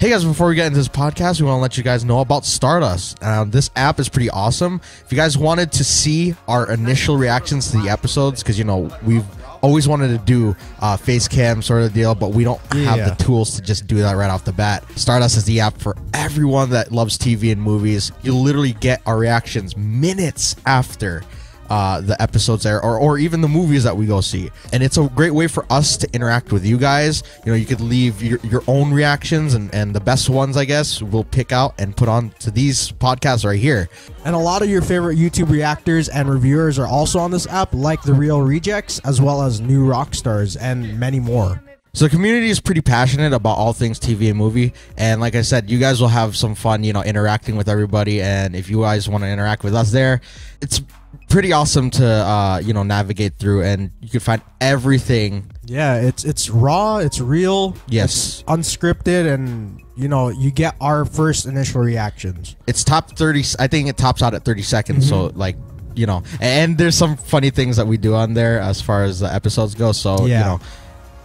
Hey guys, before we get into this podcast, we want to let you guys know about Stardust. This app is pretty awesome. If you guys wanted to see our initial reactions to the episodes, because we've always wanted to do face cam sort of deal, but we don't have the tools to just do that right off the bat. Stardust is the app for everyone that loves TV and movies. You literally get our reactions minutes after the episodes air, or even the movies that we go see, and it's a great way for us to interact with you guys. You could leave your own reactions, and the best ones, I guess, we'll pick out and put on to these podcasts right here. And a lot of your favorite YouTube reactors and reviewers are also on this app, like the Real Rejects, as well as New Rock Stars and many more. So the community is pretty passionate about all things TV and movie, and like I said, you guys will have some fun, interacting with everybody. And if you guys want to interact with us there, it's pretty awesome to navigate through, and you can find everything. Yeah, it's raw, it's real, yes, it's unscripted, and you get our first initial reactions. It's top 30. I think it tops out at 30 seconds. So and there's some funny things that we do on there as far as the episodes go. So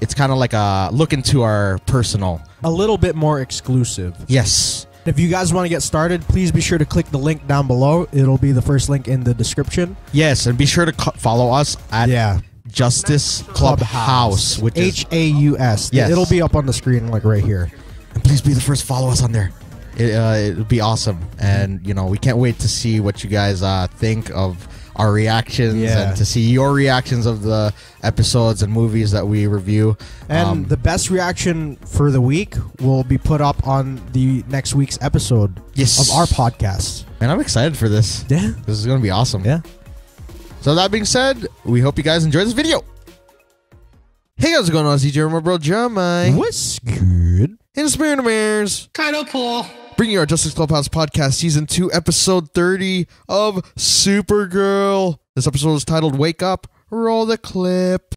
it's kind of like a look into our personal, a little bit more exclusive. Yes. If you guys want to get started, please be sure to click the link down below. It'll be the first link in the description. Yes, and be sure to follow us at Justice Clubhouse, which is H-A-U-S. Yes. It'll be up on the screen, like right here. And please be the first to follow us on there. It'll be awesome, and we can't wait to see what you guys think of our reactions and to see your reactions of the episodes and movies that we review. And the best reaction for the week will be put up on the next week's episode of our podcast. And I'm excited for this. Yeah. This is going to be awesome. Yeah. So that being said, we hope you guys enjoy this video. Hey, how's it going on? It's DJ, my bro, Jeremiah. What's good? In the spirit of Mares. Kind of cool. Bringing you our Justice Clubhouse podcast, Season 2, Episode 30 of Supergirl. This episode is titled Wake Up, Roll the Clip.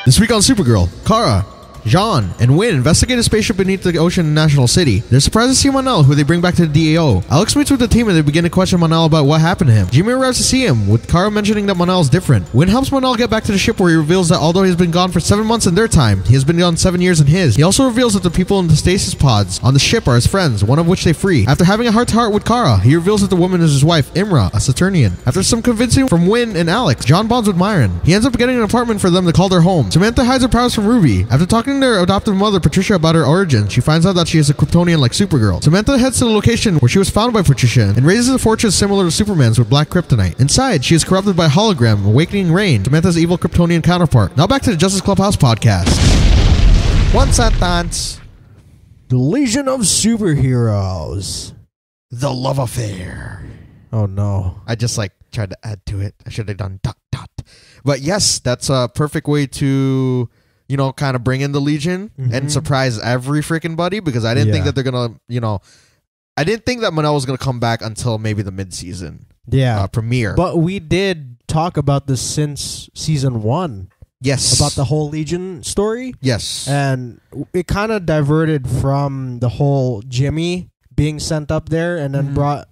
This week on Supergirl, Kara, Jean, and Wynn investigate a spaceship beneath the ocean in National City. They're surprised to see Mon-El, who they bring back to the DAO. Alex meets with the team and they begin to question Mon-El about what happened to him. Jimmy arrives to see him, with Kara mentioning that Mon-El is different. Wynn helps Mon-El get back to the ship, where he reveals that although he's been gone for 7 months in their time, he has been gone 7 years in his. He also reveals that the people in the stasis pods on the ship are his friends, one of which they free. After having a heart-to-heart with Kara, he reveals that the woman is his wife, Imra, a Saturnian. After some convincing from Wynn and Alex, John bonds with Myron. He ends up getting an apartment for them to call their home. Samantha hides her powers from Ruby. After talking to their adoptive mother, Patricia, about her origin, she finds out that she is a Kryptonian like Supergirl. Samantha heads to the location where she was found by Patricia and raises a fortress similar to Superman's with black kryptonite. Inside, she is corrupted by a hologram, awakening Rain, Samantha's evil Kryptonian counterpart. Now back to the Justice Clubhouse podcast. One sentence. The Legion of Superheroes. The love affair. Oh no. I just tried to add to it. I should have done ... But yes, that's a perfect way to kind of bring in the Legion and surprise every freaking buddy, because I didn't think that they're going to, I didn't think that Mon-El was going to come back until maybe the mid-season premiere. But we did talk about this since season 1. Yes. About the whole Legion story. Yes. And it kind of diverted from the whole Jimmy being sent up there and then brought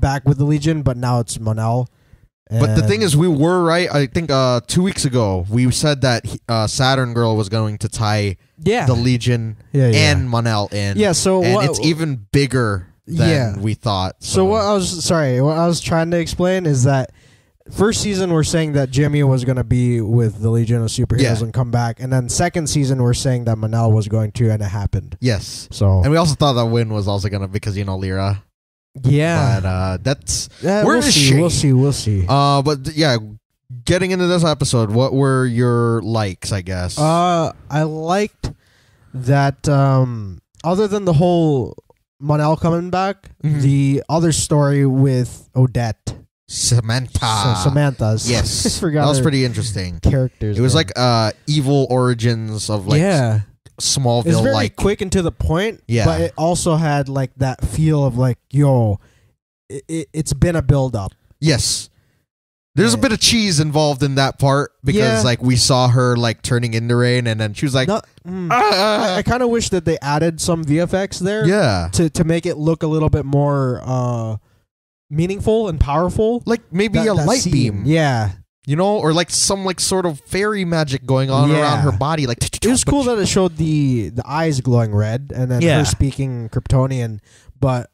back with the Legion, but now it's Mon-El. But the thing is, we were right. I think 2 weeks ago, we said that Saturn Girl was going to tie the Legion and Mon-El in. Yeah, so it's even bigger than we thought. So what I was trying to explain is that first season we're saying that Jimmy was going to be with the Legion of Superheroes and come back, and then second season we're saying that Mon-El was going to, and it happened. Yes. So and we also thought that Wynn was also going to, because Lyra. Yeah, but that's we'll see. But yeah, getting into this episode, what were your likes? I guess. I liked that. Other than the whole Mon-El coming back, the other story with Odette, Samantha's. Yes, that was pretty interesting. Characters. It was like evil origins of Smallville. It's very quick and to the point, but it also had that feel of it's been a build up. Yes. There's a bit of cheese involved in that part, because we saw her turning into Rain, and then she was like, I kind of wish that they added some VFX there to make it look a little bit more meaningful and powerful. Like maybe a light beam. Yeah. or like some like sort of fairy magic going on around her body. Like it was cool that it showed the eyes glowing red and then her speaking Kryptonian. But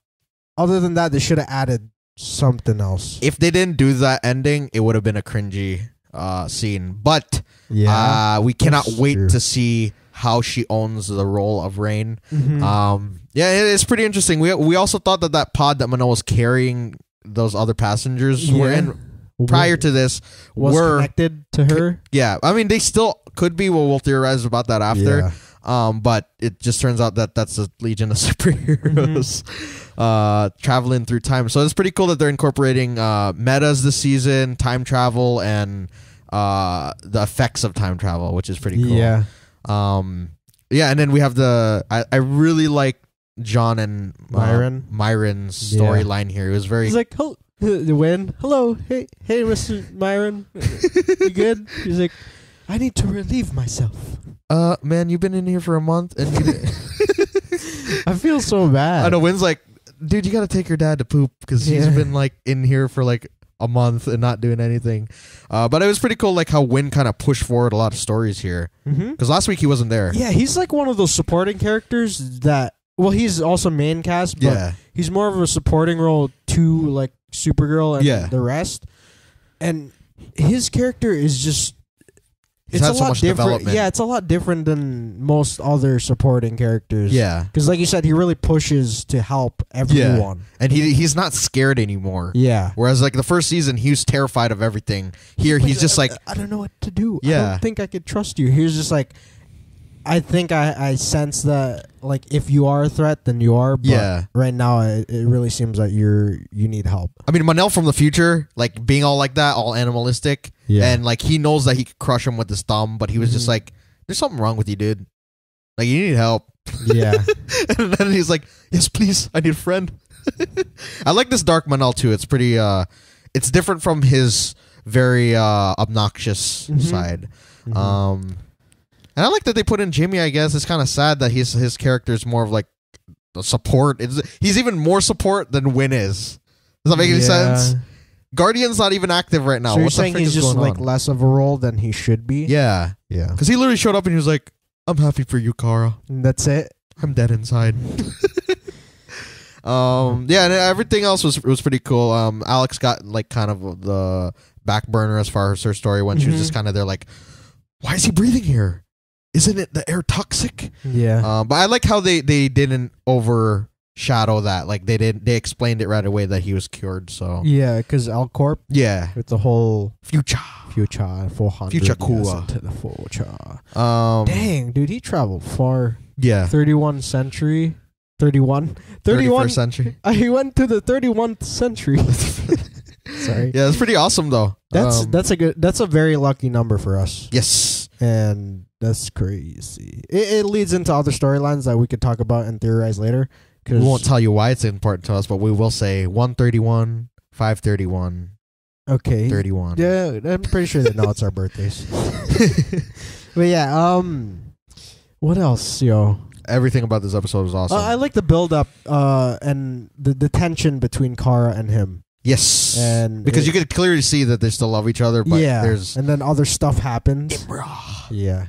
other than that, they should have added something else. If they didn't do that ending, it would have been a cringy scene. But we cannot wait to see how she owns the role of Rain. It's pretty interesting. We also thought that pod that Mon-El was carrying those other passengers were in prior to this was connected to her. I mean, they still could be. We'll theorize about that after. But it just turns out that that's a legion of superheroes traveling through time. So it's pretty cool that they're incorporating metas this season, time travel, and the effects of time travel, which is pretty cool. And then we have I really like John and Myron's storyline here. It was very. He's like, oh, the wind. Hello, hey, Mr. Myron, you good? He's like, I need to relieve myself. Man, you've been in here for a month, and I feel so bad. I know. Wynn's like, dude, you got to take your dad to poop because he's been like in here for like a month and not doing anything. But it was pretty cool, like how Wynn kind of pushed forward a lot of stories here. Because last week he wasn't there. Yeah, he's like one of those supporting characters that. Well, he's also main cast, but he's more of a supporting role to like Supergirl and the rest. And his character is just it's a lot different. Yeah, it's a lot different than most other supporting characters. Yeah, because like you said, he really pushes to help everyone, and he's not scared anymore. Yeah, whereas like the first season, he was terrified of everything. Here, he's just like, I don't know what to do. Yeah, I don't think I could trust you. He's just like, I think I sense that like if you are a threat, then you are. But right now, it really seems like you need help. I mean, Mon-El from the future, like being all like that, all animalistic, and like he knows that he could crush him with his thumb, but he was just like, "There's something wrong with you, dude. Like you need help." Yeah, and then he's like, "Yes, please, I need a friend." I like this dark Mon-El too. It's pretty. It's different from his very obnoxious side. And I like that they put in Jimmy, I guess. It's kind of sad that his character is more of like the support. He's even more support than Wynn is. Does that make any sense? Guardian's not even active right now. So you're saying he's just like less of a role than he should be? Yeah. Yeah. Because he literally showed up and he was like, I'm happy for you, Kara. And that's it? I'm dead inside. And everything else was pretty cool. Alex got like kind of the back burner as far as her story when she was just kind of there like, why is he breathing here? Isn't it the air toxic? Yeah. But I like how they didn't overshadow that. Like they explained it right away that he was cured. So yeah, because Alcorp. Yeah. With the whole future 400 future cool to the future. Dang, dude, he traveled far. Yeah. 31st century. 31st century. He went to the 31th century. Sorry. Yeah, it's pretty awesome though. That's a very lucky number for us. Yes. And that's crazy. It leads into other storylines that we could talk about and theorize later. We won't tell you why it's important to us, but we will say 131, 531. Okay. 31. Yeah, I'm pretty sure they know it's our birthdays. But yeah, what else, yo? Everything about this episode was awesome. I like the build up and the tension between Kara and him. Yes, and because you could clearly see that they still love each other, but there's and then other stuff happens. Yeah,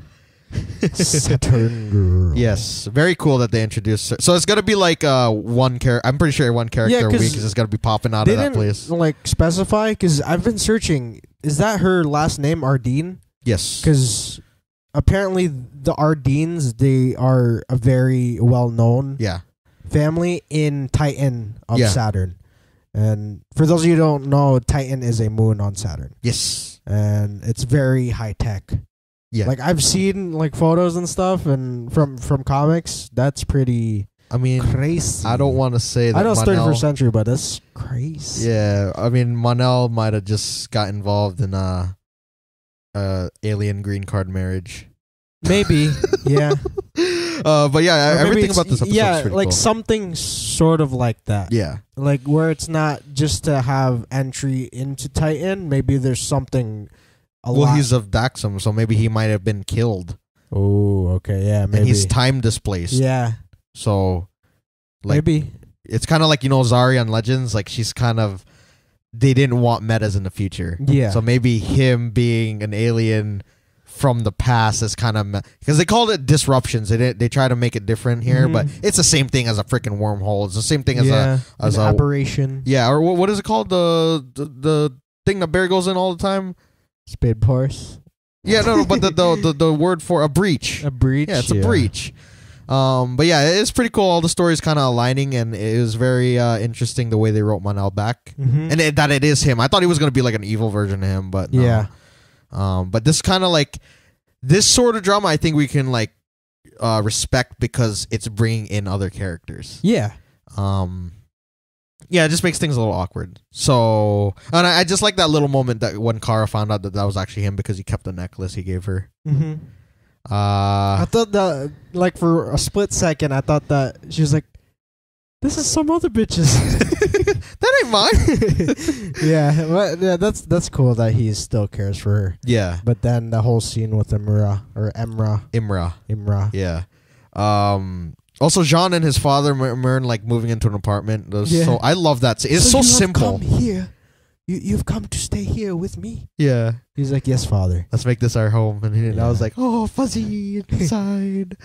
Saturn Girl. Yes, very cool that they introduced her. So it's gonna be like one character. I'm pretty sure one character a week is just gonna be popping out of that place. Like specify because I've been searching. Is that her last name, Ardeen? Yes, because apparently the Ardeens, they are a very well known family in Titan of Saturn. And for those of you who don't know, Titan is a moon on Saturn. Yes. And it's very high tech. Yeah. Like I've seen like photos and stuff and from comics, that's pretty crazy. I don't want to say that I know it's 31st century, but that's crazy. Yeah. I mean Mon-El might have just got involved in alien green card marriage. Maybe. Yeah. But yeah, everything about this episode is pretty like cool. Something sort of like that. Yeah. Like where it's not just to have entry into Titan, maybe there's something he's of Daxam, so maybe he might have been killed. Oh, okay, yeah, maybe. And he's time displaced. Yeah. So like maybe. It's kind of like, Zari on Legends, like she's kind of they didn't want metas in the future. Yeah. So maybe him being an alien from the past is kind of because they called it disruptions. They try to make it different here, but it's the same thing as a freaking wormhole. It's the same thing as an aberration. Yeah, or what is it called? The thing that Barry goes in all the time. Spade Parse. Yeah, no, but the word for a breach. A breach. Yeah, it's a breach. But yeah, it's pretty cool. All the stories kind of aligning, and it was very interesting the way they wrote Mon-El back, and that it is him. I thought he was gonna be like an evil version of him, but no. Yeah. But this kind of like this sort of drama, I think we can like respect because it's bringing in other characters. Yeah. Yeah, it just makes things a little awkward. So, and I just like that little moment that when Kara found out that was actually him because he kept the necklace he gave her. I thought that, like, for a split second, I thought that she was like, "This is some other bitches." That ain't mine. Yeah, but yeah, that's cool that he still cares for her. Yeah, but then the whole scene with Imra. Yeah. Also, Jean and his father, Mern, like moving into an apartment. So I love that. It's so simple. Come here. You've come to stay here with me. Yeah. He's like, "Yes, father. Let's make this our home." And I was like, "Oh, fuzzy inside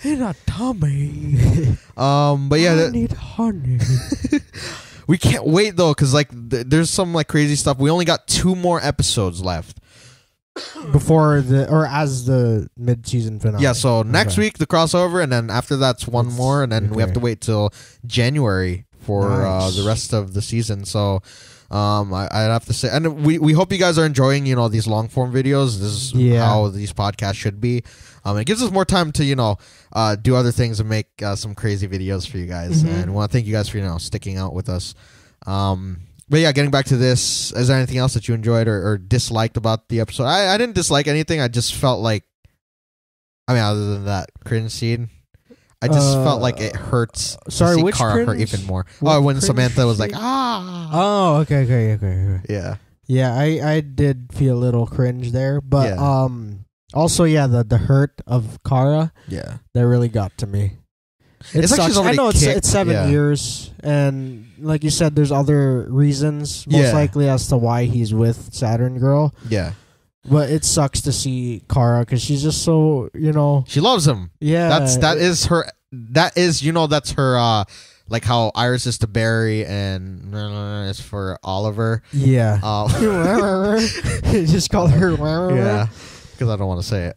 in a tummy." But yeah, I need honey. We can't wait though, because like there's some like crazy stuff. We only got 2 more episodes left before as the mid-season finale. Yeah, so next week the crossover, and then after that's one more, and then we have to wait till January for the rest of the season. So I'd have to say, and we hope you guys are enjoying these long form videos. This is how these podcasts should be. It gives us more time to do other things and make some crazy videos for you guys. And we want to thank you guys for sticking out with us. But yeah, getting back to this, is there anything else that you enjoyed or disliked about the episode? I didn't dislike anything. I just felt like, other than that cringe scene, I just felt like it hurts. Sorry, to see which Kara cringe? hurt even more. What When cringe Samantha was like, scene? ah. Oh, okay. Yeah. Yeah, I did feel a little cringe there, but also the hurt of Kara. Yeah. That really got to me. It's like she's already I know kicked. it's 7 years, and like you said, there's other reasons, most likely, as to why he's with Saturn Girl. Yeah. But it sucks to see Kara because she's just so, She loves him. Yeah. That's her like how Iris is to Barry and is for Oliver. Yeah. Just call her. Yeah. Because I don't want to say it.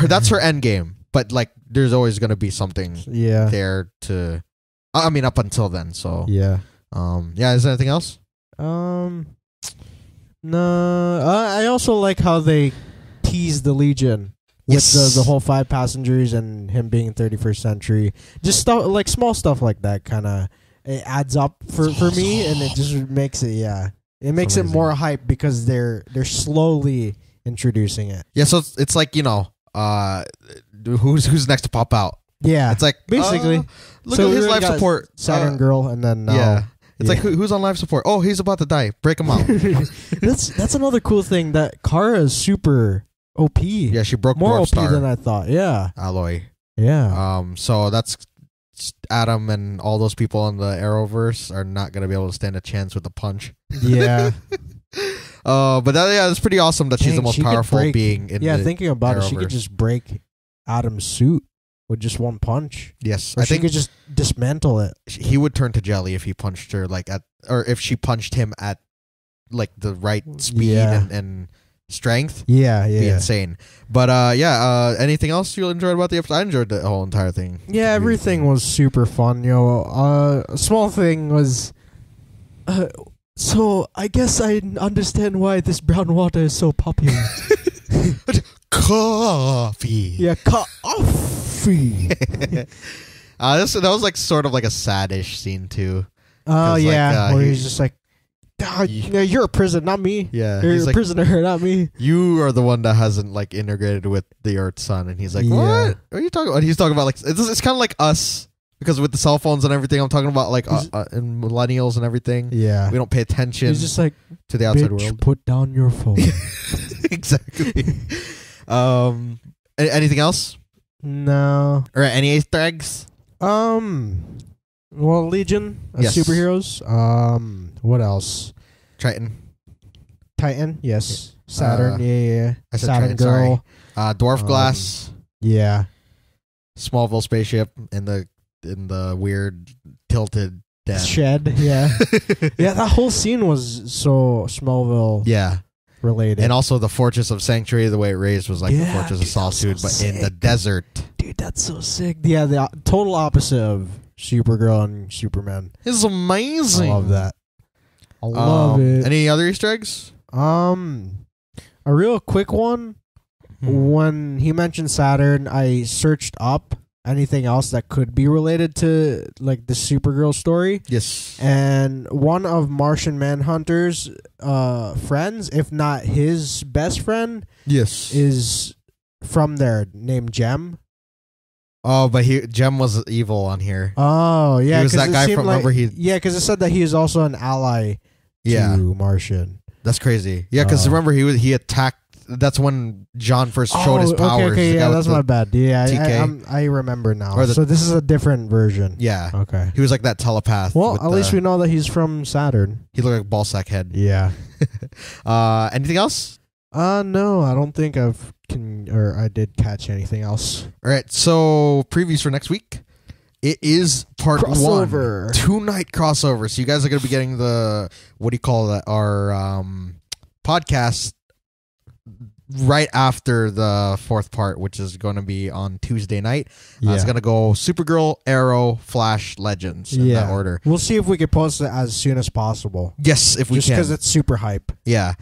That's her end game. But like, there's always gonna be something there to. Up until then. So yeah. Is there anything else? No. I also like how they tease the Legion with the whole 5 passengers and him being 31st century. Just stuff like small stuff like that. Kind of it adds up for me, and it just makes it it makes it more hype because they're slowly introducing it. Yeah. So it's like who's next to pop out? Yeah, it's like basically. Look at his life support, Saturn Girl, and then it's like who's on life support? Oh, he's about to die. Break him out. That's another cool thing that Kara is super OP. Yeah, she broke more OP Star. than I thought. Yeah, Alloy. Yeah. So that's Adam and all those people in the Arrowverse are not gonna be able to stand a chance with the punch. Yeah. But it's pretty awesome that she's the most powerful being in the thinking about Arrowverse. it, she could just break Adam's suit with just one punch. Yes, or I think she could just dismantle it. He would turn to jelly if he punched her or if she punched him at like the right speed and strength. Yeah, It'd be insane. But anything else you enjoyed about the episode? I enjoyed the whole entire thing. Yeah, everything was super fun. A small thing was. So I guess I understand why this brown water is so popular. Coffee. Yeah, coffee. That was like sort of like a sad-ish scene too. Oh where he's just like, "You're a prisoner, not me. Yeah, you're a prisoner, not me. You are the one that hasn't like integrated with the Earth Sun." And he's like, "What are you talking about?" And he's talking about like it's kind of like us. Because with the cell phones and everything, I'm talking about like and millennials and everything. Yeah, we don't pay attention. He's just like to the outside world. Put down your phone. Exactly. Anything else? No. Or any Easter eggs? Well, Legion of superheroes. What else? Titan. Yes. Saturn. Yeah. I said Saturn Triton, Girl. sorry. Dwarf Glass. Yeah. Smallville spaceship in the weird tilted den. Shed. Yeah. Yeah. That whole scene was so Smallville. Yeah. Related. And also the Fortress of Sanctuary, the way it raised was like the Fortress of Solitude, but in the desert. Dude, that's so sick. Yeah, the total opposite of Supergirl and Superman. It's amazing. I love that. I love it. Any other Easter eggs? A real quick one. When he mentioned Saturn, I searched up anything else that could be related to like the Supergirl story. Yes. And one of Martian Manhunter's friends, if not his best friend, is from there, named Gem. Oh, but Gem was evil on here. Oh, yeah. He was that guy from, remember he... Yeah, because it said that he is also an ally to Martian. That's crazy. Yeah, because remember he attacked... That's when John first showed his powers. Okay, yeah, that's my bad. Yeah, TK. I remember now. So this is a different version. Yeah. Okay. He was like that telepath. Well, at least we know that he's from Saturn. He looked like ballsack head. Yeah. Anything else? No, I don't think I did catch anything else. All right, so previews for next week. It is part crossover. 1. 2-night crossover. So you guys are going to be getting the, what do you call that? Our podcast right after the 4th part, which is going to be on Tuesday night. It's going to go Supergirl, Arrow, Flash, Legends in that order. We'll see if we can post it as soon as possible. Yes, if we can. Just because it's super hype. Yeah.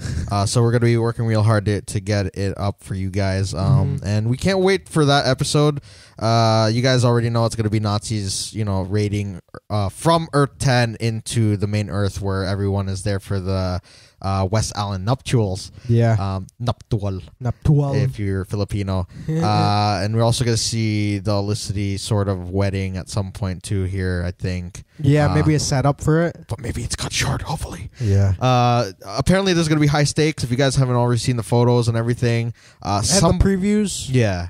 So we're going to be working real hard to get it up for you guys. And we can't wait for that episode. You guys already know it's going to be Nazis, raiding from Earth 10 into the main Earth where everyone is there for the West Allen nuptials. Yeah. Nuptial. If you're Filipino. And we're also going to see the Olicity sort of wedding at some point too here, I think. Yeah, maybe a setup for it. But maybe it's cut short, hopefully. Yeah. Apparently there's going to be high stakes if you guys haven't already seen the photos and everything. Some previews. Yeah.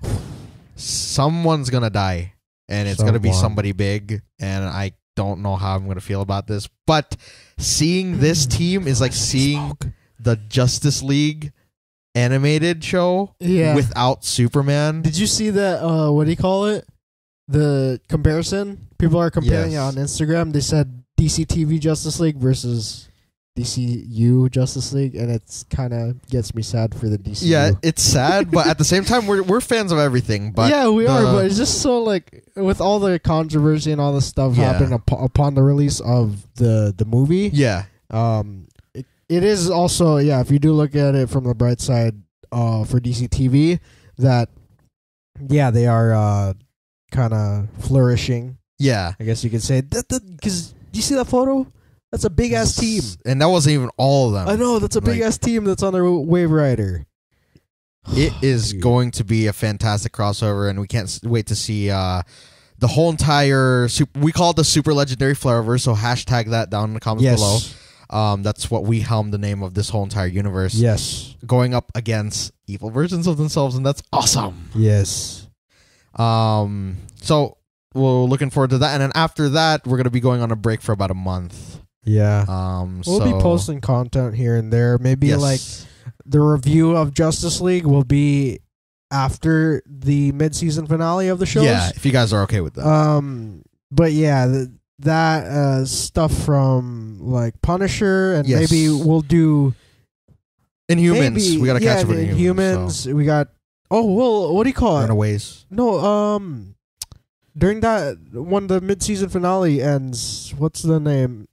Someone's going to die. And it's going to be somebody big. And I don't know how I'm going to feel about this. But seeing this team is like seeing the Justice League animated show without Superman. Did you see that, what do you call it? The comparison? People are comparing it on Instagram. They said DC TV Justice League versus DCU Justice League, and it's kind of gets me sad for the DCU. Yeah, it's sad, but at the same time, we're fans of everything. But yeah, we are, but it's just so like with all the controversy and all the stuff happening upon the release of the movie. Yeah, it is also if you do look at it from the bright side, for DC TV, that they are kind of flourishing. Yeah, I guess you could say that because do you see that photo? That's a big ass team, and that wasn't even all of them. I know that's a big ass team that's on their Wave Rider. It is going to be a fantastic crossover, and we can't wait to see the whole entire. We call it the Super Legendary Flariverse, so hashtag that down in the comments below. That's what we helmed the name of this whole entire universe. Yes, going up against evil versions of themselves, and that's awesome. Yes. So we're looking forward to that, and then after that, we're gonna be going on a break for about a month. Yeah. We'll be posting content here and there. Maybe like the review of Justice League will be after the mid-season finale of the shows. Yeah, if you guys are okay with that. But yeah, that stuff from like Punisher, and maybe we'll do Inhumans. We gotta catch up with Inhumans. We got what do you call it? Runaways. No, during that when the mid-season finale ends, what's the name?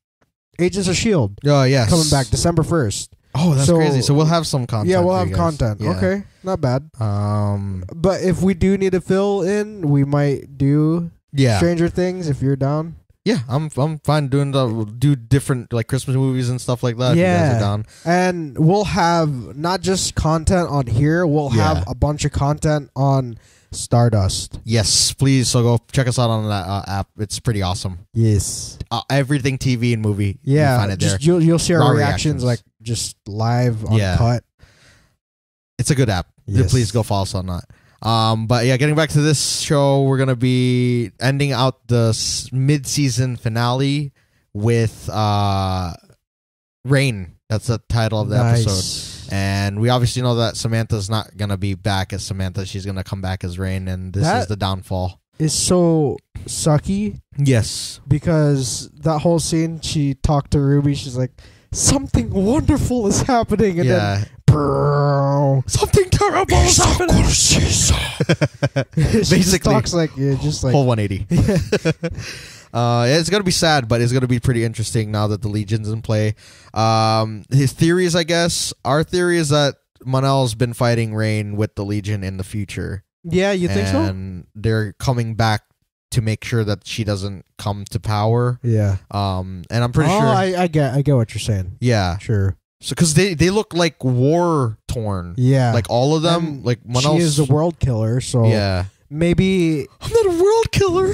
Agents of S.H.I.E.L.D. Oh, yes. Coming back December 1st. Oh, that's crazy. So we'll have some content. Yeah, we'll have content. Yeah. Okay, not bad. But if we do need to fill in, we might do Stranger Things if you're down. Yeah, I'm fine do different like Christmas movies and stuff like that. Yeah. If you guys are down. And we'll have not just content on here, we'll have a bunch of content on Stardust. Yes, please. So go check us out on that app. It's pretty awesome. Yes. Everything TV and movie. Yeah. You find it there. You'll see our reactions like just live, uncut. It's a good app. Yes. Please go follow us on that. But yeah, getting back to this show, we're gonna be ending out the mid-season finale with Rain. That's the title of the episode. And we obviously know that Samantha's not gonna be back as Samantha. She's gonna come back as Rain, and this is the downfall. It's so sucky. Yes. Because that whole scene, she talked to Ruby. She's like, something wonderful is happening. And then, something terrible is happening. Basically. Talks like, whole 180. It's going to be sad, but it's going to be pretty interesting now that the Legion's in play. His theories, I guess. Our theory is that Mon-El's been fighting Rain with the Legion in the future. Yeah, you think so? And they're coming back to make sure that she doesn't come to power. Yeah. And I'm pretty sure. I get what you're saying. Yeah. Sure. So, because they look like war torn. Yeah. Like all of them. And like Mon-El's, she is a world killer, so yeah. Maybe I'm not a world killer.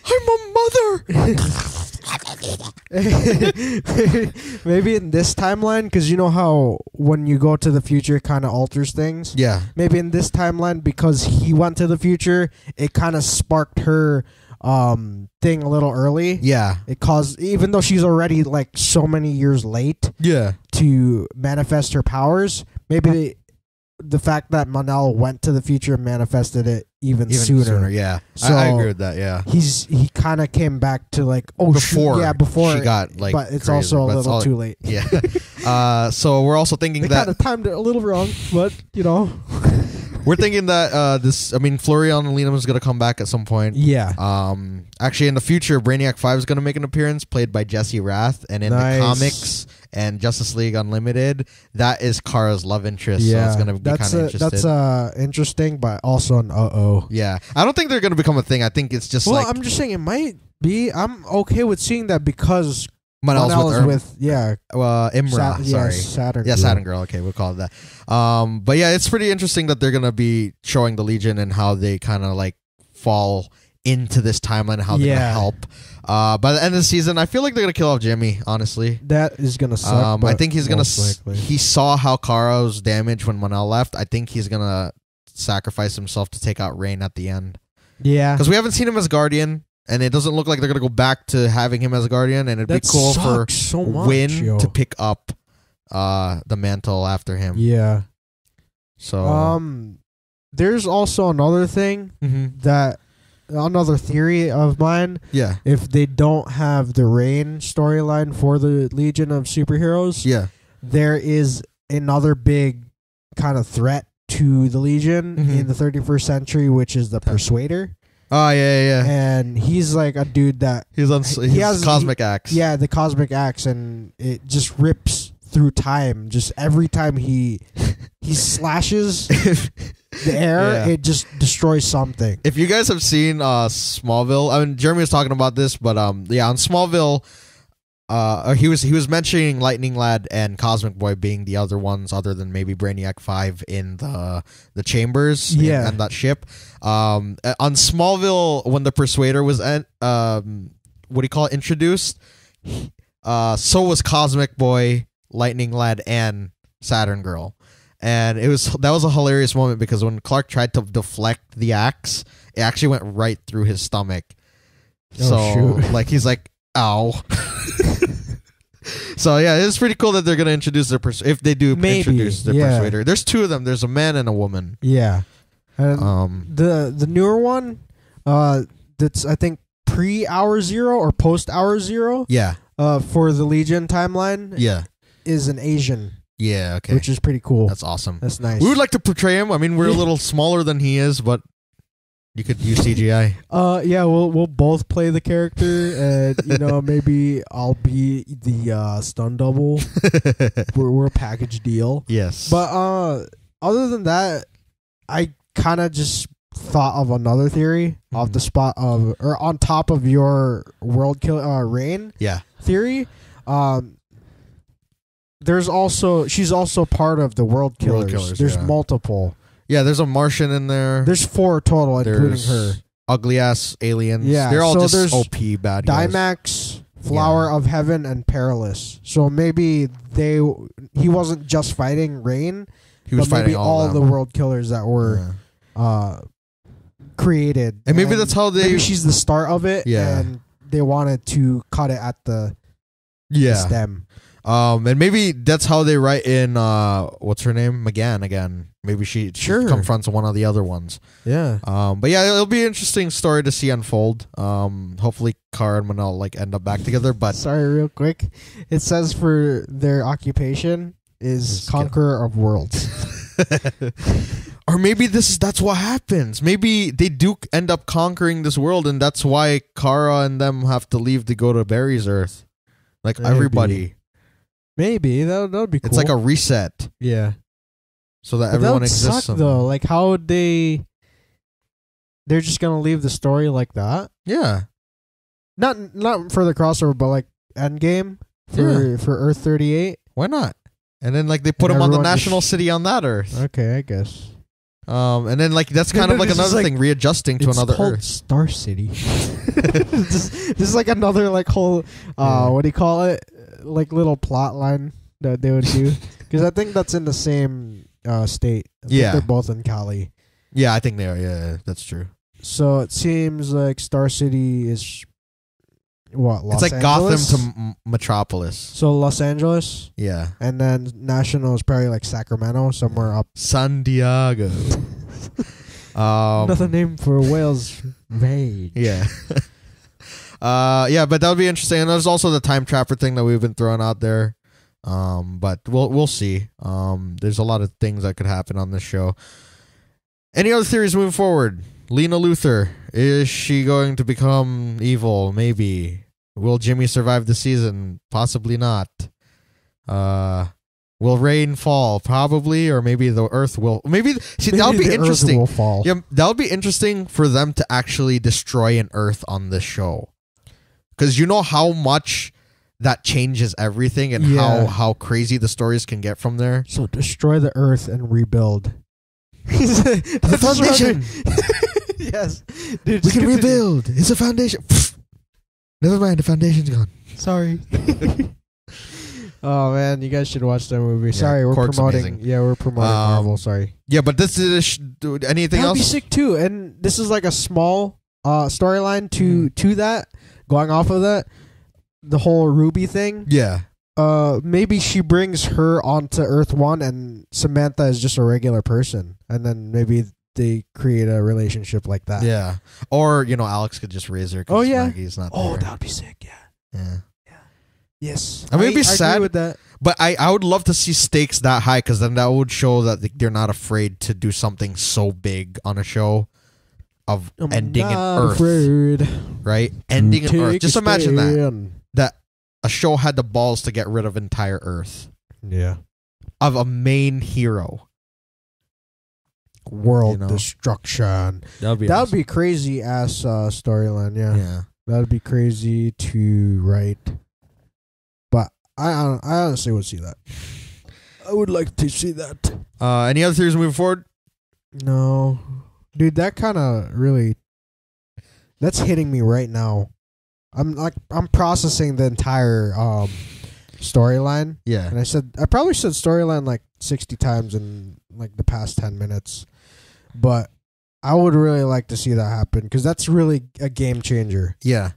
I'm a mother. Maybe in this timeline, because you know how when you go to the future, it kind of alters things. Yeah. Maybe in this timeline, because he went to the future, it kind of sparked her thing a little early. Yeah. It caused, even though she's already like so many years late. Yeah. To manifest her powers, maybe the fact that Mon-El went to the future manifested it even sooner. Yeah. So I agree with that. Yeah. He kind of came back to like before she got like, but it's crazy, also a little too late. Yeah. So we're also thinking they that kind of timed it a little wrong, but you know. We're thinking that Florian and Lenum is going to come back at some point. Yeah. Actually, in the future, Brainiac 5 is going to make an appearance, played by Jesse Rath. And in the comics and Justice League Unlimited, that is Kara's love interest. Yeah. So it's going to be kind of interesting. That's interesting, but also an uh-oh. Yeah. I don't think they're going to become a thing. I think it's just I'm just saying it might be. I'm okay with seeing that because Mon-El's with Imra. Sorry. Saturn Girl. Yeah, Saturn Girl. Okay, we'll call it that. But yeah, it's pretty interesting that they're going to be showing the Legion and how they kind of like fall into this timeline and how they're going to help. By the end of the season, I feel like they're going to kill off Jimmy, honestly. That is going to suck. I think he's going to... He saw how Kara was damaged when Mon-El left. I think he's going to sacrifice himself to take out Rain at the end. Yeah. Because we haven't seen him as Guardian. And it doesn't look like they're going to go back to having him as a Guardian. And it'd be cool for Wynn to pick up the mantle after him. Yeah. So there's also another thing that... Another theory of mine. Yeah. If they don't have the Rain storyline for the Legion of Superheroes, there is another big kind of threat to the Legion in the 31st century, which is the Persuader. Oh, yeah. And he's like a dude that... he has Cosmic Axe. Yeah, the Cosmic Axe, and it just rips through time. Just every time he slashes the air, it just destroys something. If you guys have seen Smallville, I mean, Jeremy was talking about this, but on Smallville, he was mentioning Lightning Lad and Cosmic Boy being the other ones, other than maybe Brainiac 5 in the chambers and that ship. On Smallville, when the Persuader was introduced, so was Cosmic Boy, Lightning Lad, and Saturn Girl. And that was a hilarious moment because when Clark tried to deflect the axe, it actually went right through his stomach. Like he's like, ow. So yeah, it's pretty cool that they're gonna introduce if they do introduce their Persuader. There's two of them. There's a man and a woman. Yeah. The newer one, that's I think pre-Hour Zero or post-Hour Zero. Yeah. For the Legion timeline. Yeah. Is an Asian. Yeah, okay. Which is pretty cool. That's awesome. That's nice. We would like to portray him. I mean, we're a little smaller than he is, but you could use CGI. Yeah, we'll both play the character, and maybe I'll be the stun double. we're a package deal. Yes. But other than that, I kind of just thought of another theory off the spot or on top of your world kill Rain theory. She's also part of the World Killers. There's multiple. Yeah, there's a Martian in there. There's 4 total, including her. Ugly ass aliens. Yeah, they're all just OP bad guys. Dimax, Flower of Heaven, and Perilous. So maybe he wasn't just fighting Rain. He was fighting all the World Killers that were. created. And maybe that's how they... Maybe she's the start of it. Yeah. And they wanted to cut it at the stem. And maybe that's how they write in, what's her name? McGann again. Maybe she confronts one of the other ones. Yeah. But yeah, it'll be an interesting story to see unfold. Hopefully Kara and Mon-El like end up back together. But sorry, real quick. It says for their occupation is conqueror of worlds. Or maybe that's what happens. Maybe they do end up conquering this world, and that's why Kara and them have to leave to go to Barry's Earth. Like everybody. Maybe that would be cool. It's like a reset. Yeah. So that everyone exists. Suck, though. Like how would they're just gonna leave the story like that? Yeah. Not for the crossover, but like Endgame for Earth 38. Why not? And then like they put them on the national city on that Earth. Okay, I guess. And then like that's kind of like another thing, readjusting to another Earth. Star City. This is like another like whole what do you call it? Like little plot line that they would do, because I think that's in the same state. I think they're both in Cali. Yeah, I think they are. Yeah, that's true. So it seems like Star City is what? Los It's like Angeles? Gotham to Metropolis. So Los Angeles. Yeah. And then national is probably like Sacramento, somewhere up. San Diego. Another name for Wales. Vague. Yeah. Yeah, but that would be interesting. And there's also the time trapper thing that we've been throwing out there. But we'll see. There's a lot of things that could happen on this show. Any other theories moving forward? Lena Luthor, is she going to become evil? Maybe. Will Jimmy survive the season? Possibly not. Will rain fall? Probably, or maybe the Earth will. Maybe that would be interesting. Earth will fall. Yeah, that would be interesting for them to actually destroy an Earth on this show, because you know how much that changes everything and how crazy the stories can get from there. So destroy the Earth and rebuild. The foundation. Yes, dude, we can rebuild. It's a foundation. Never mind, the foundation's gone. Sorry. Oh man, you guys should watch that movie. Yeah, sorry, we're Cork's promoting. amazing. Yeah, we're promoting Marvel. Sorry. Yeah, but this is anything That'd else? be sick too. And this is like a small storyline to that. Going off of that, the whole Ruby thing. Yeah. Maybe she brings her onto Earth 1, and Samantha is just a regular person, and then maybe they create a relationship like that. Yeah. Or Alex could just raise her. Oh yeah. Maggie's not Oh, there. that would be sick. Yeah. Yeah. Yes. I mean, it'd be sad agree with that. But I would love to see stakes that high, because then that would show that they're not afraid to do something so big on a show of ending an Earth. Afraid. Right? Ending an Earth. Just imagine that a show had the balls to get rid of entire Earth. Yeah. Of a main hero. World destruction. That would be crazy ass storyline. Yeah. That'd be crazy to write. But I honestly would see that. I would like to see that. Any other theories moving forward? No. Dude, that kind of really... That's hitting me right now. I'm processing the entire storyline. Yeah. And I probably said storyline like 60 times in like the past 10 minutes. But I would really like to see that happen, because that's really a game changer. Yeah.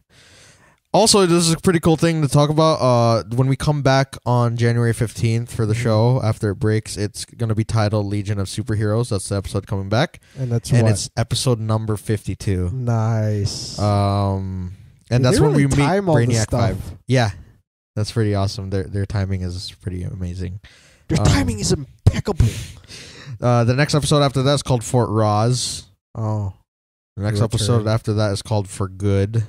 Also, this is a pretty cool thing to talk about. When we come back on January 15th for the show, after it breaks, it's going to be titled Legion of Superheroes. That's the episode coming back. And it's episode number 52. Nice. And that's when we meet Brainiac 5. Yeah. That's pretty awesome. Their timing is pretty amazing. Their timing is impeccable. The next episode after that is called Fort Roz. Oh. The next episode after that is called For Good.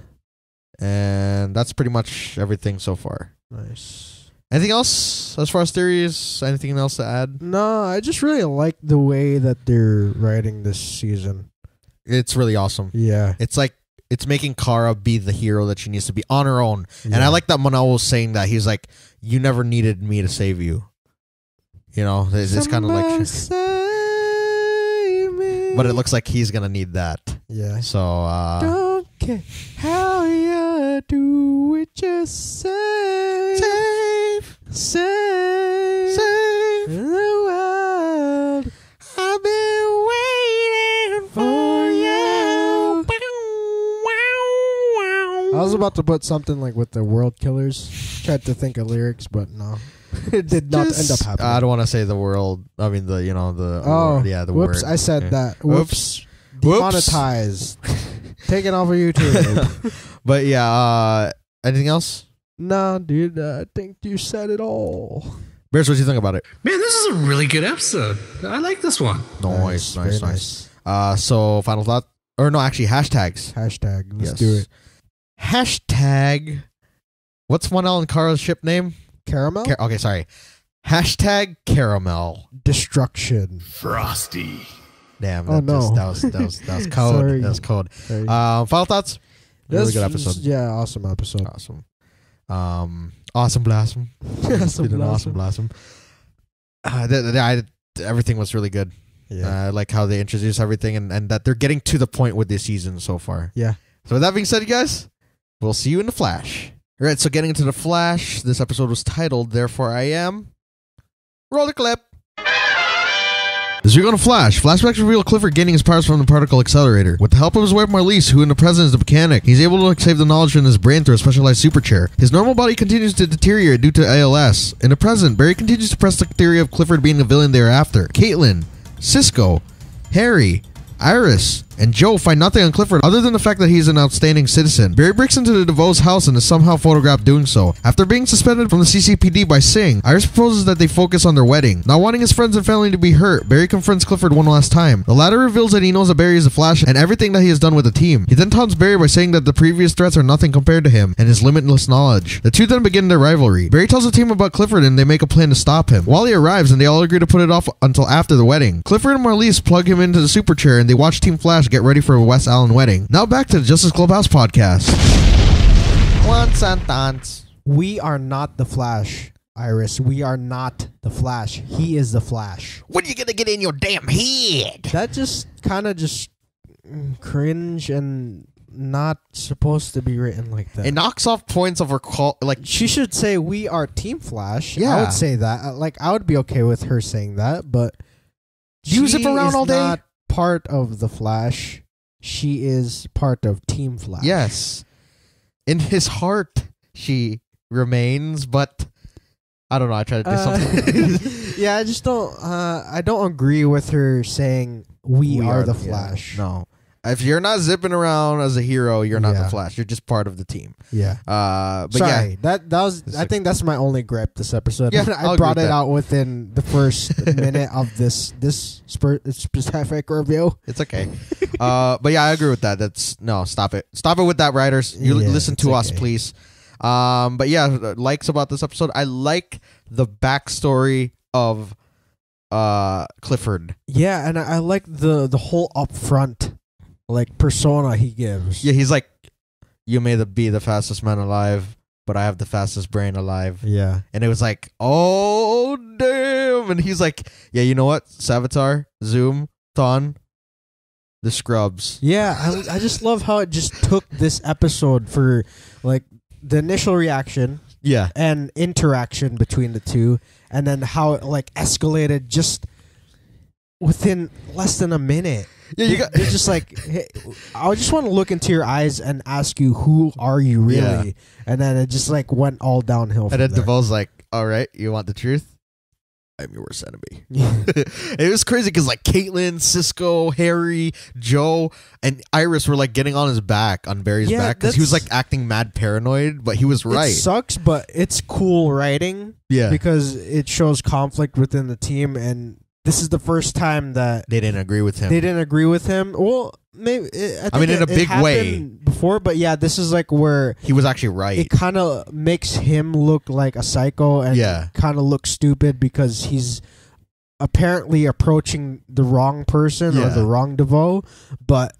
And that's pretty much everything so far. Nice. Anything else as far as theories? Anything else to add? No, I just really like the way that they're writing this season. It's really awesome. Yeah. It's like, it's making Kara be the hero that she needs to be on her own. Yeah. And I like that Mon-El was saying that. He's like, you never needed me to save you. It's kind of like... Save me. But it looks like he's going to need that. Yeah. So... don't care how you do it, just save the world. I've been waiting I was about to put something like with the World Killers. Tried to think of lyrics, but no. It did not end up happening. I don't want to say the world. I mean, the the word. I said that. Whoops. Demonetized. Taken off of YouTube. But yeah, anything else? Nah, dude, I think you said it all. Bears, what do you think about it? Man, this is a really good episode. I like this one. Nice. So, final thought? Or no, actually, hashtags. Let's do it. Hashtag. What's Mon-El and Kara's ship name? Caramel? Okay, sorry. Hashtag caramel. Destruction. Frosty. Damn. That was code. Sorry. That was code. Final thoughts? Really good episode. Yeah, awesome episode. Awesome blossom. Awesome blossom. Everything was really good. Yeah. I like how they introduce everything and that they're getting to the point with this season so far. Yeah. So with that being said, you guys, we'll see you in the Flash. All right, so getting into the Flash, this episode was titled Therefore I Am. Roll the clip. This week on Flash, flashbacks reveal Clifford gaining his powers from the particle accelerator. With the help of his wife Marlise, who in the present is the mechanic, he's able to save the knowledge in his brain through a specialized super chair. His normal body continues to deteriorate due to ALS. In the present, Barry continues to press the theory of Clifford being a villain thereafter. Caitlin, Cisco, Harry, Iris, and Joe find nothing on Clifford other than the fact that he is an outstanding citizen. Barry breaks into the DeVoe's house and is somehow photographed doing so. After being suspended from the CCPD by Singh, Iris proposes that they focus on their wedding. Not wanting his friends and family to be hurt, Barry confronts Clifford one last time. The latter reveals that he knows that Barry is the Flash and everything that he has done with the team. He then taunts Barry by saying that the previous threats are nothing compared to him and his limitless knowledge. The two then begin their rivalry. Barry tells the team about Clifford and they make a plan to stop him. Wally arrives and they all agree to put it off until after the wedding. Clifford and Marlise plug him into the super chair and they watch Team Flash get ready for a West Allen wedding. Now back to the Justice Clubhouse podcast. One sentence. We are not the Flash, Iris. We are not the Flash. He is the Flash. When are you gonna get in your damn head? That just kind of just cringe and not supposed to be written like that. It knocks off points of her call. Like she should say, "We are Team Flash." Yeah. I would say that. Like I would be okay with her saying that, but you zip around all day. Not part of the Flash. She is part of Team Flash. Yes. In his heart, she remains, but I don't know. I tried to do something. Yeah, I just don't. I don't agree with her saying we are the Flash. Yeah, no. If you're not zipping around as a hero, you're not the Yeah. Flash. You're just part of the team. Yeah. But sorry, yeah, that was. I think that's my only gripe this episode. Yeah, I brought it out within the first minute of this specific review. it's okay. But yeah, I agree with that. Stop it. Stop it with that, writers. You Yeah, listen to us, okay. please. But yeah, likes about this episode. I like the backstory of Clifford. Yeah, and I like the whole upfront like persona he gives. Yeah, he's like, you may be the fastest man alive, but I have the fastest brain alive. Yeah. And it was like, oh, damn. And he's like, yeah, you know what? Savitar, Zoom, Thon, the Scrubs. Yeah, I just love how it just took this episode for like the initial reaction Yeah. and interaction between the two, and then how it like escalated just within less than a minute. Yeah, you got. They're just like, hey, I just want to look into your eyes and ask you, who are you really? Yeah. And then it just like went all downhill. And from then there. DeVoe's like, all right, you want the truth? I'm your worst enemy. It was crazy because like Caitlin, Cisco, Harry, Joe, and Iris were like getting on his back, on Barry's back, because he was like acting mad paranoid, but he was right. It sucks, but it's cool writing. Yeah. Because it shows conflict within the team, and this is the first time that They didn't agree with him. they didn't agree with him. Well, maybe I mean, in a big way. happened before, but yeah, this is like where He was actually right. it kind of makes him look like a psycho and Yeah. kind of look stupid because he's apparently approaching the wrong person or Yeah. the wrong DeVoe. But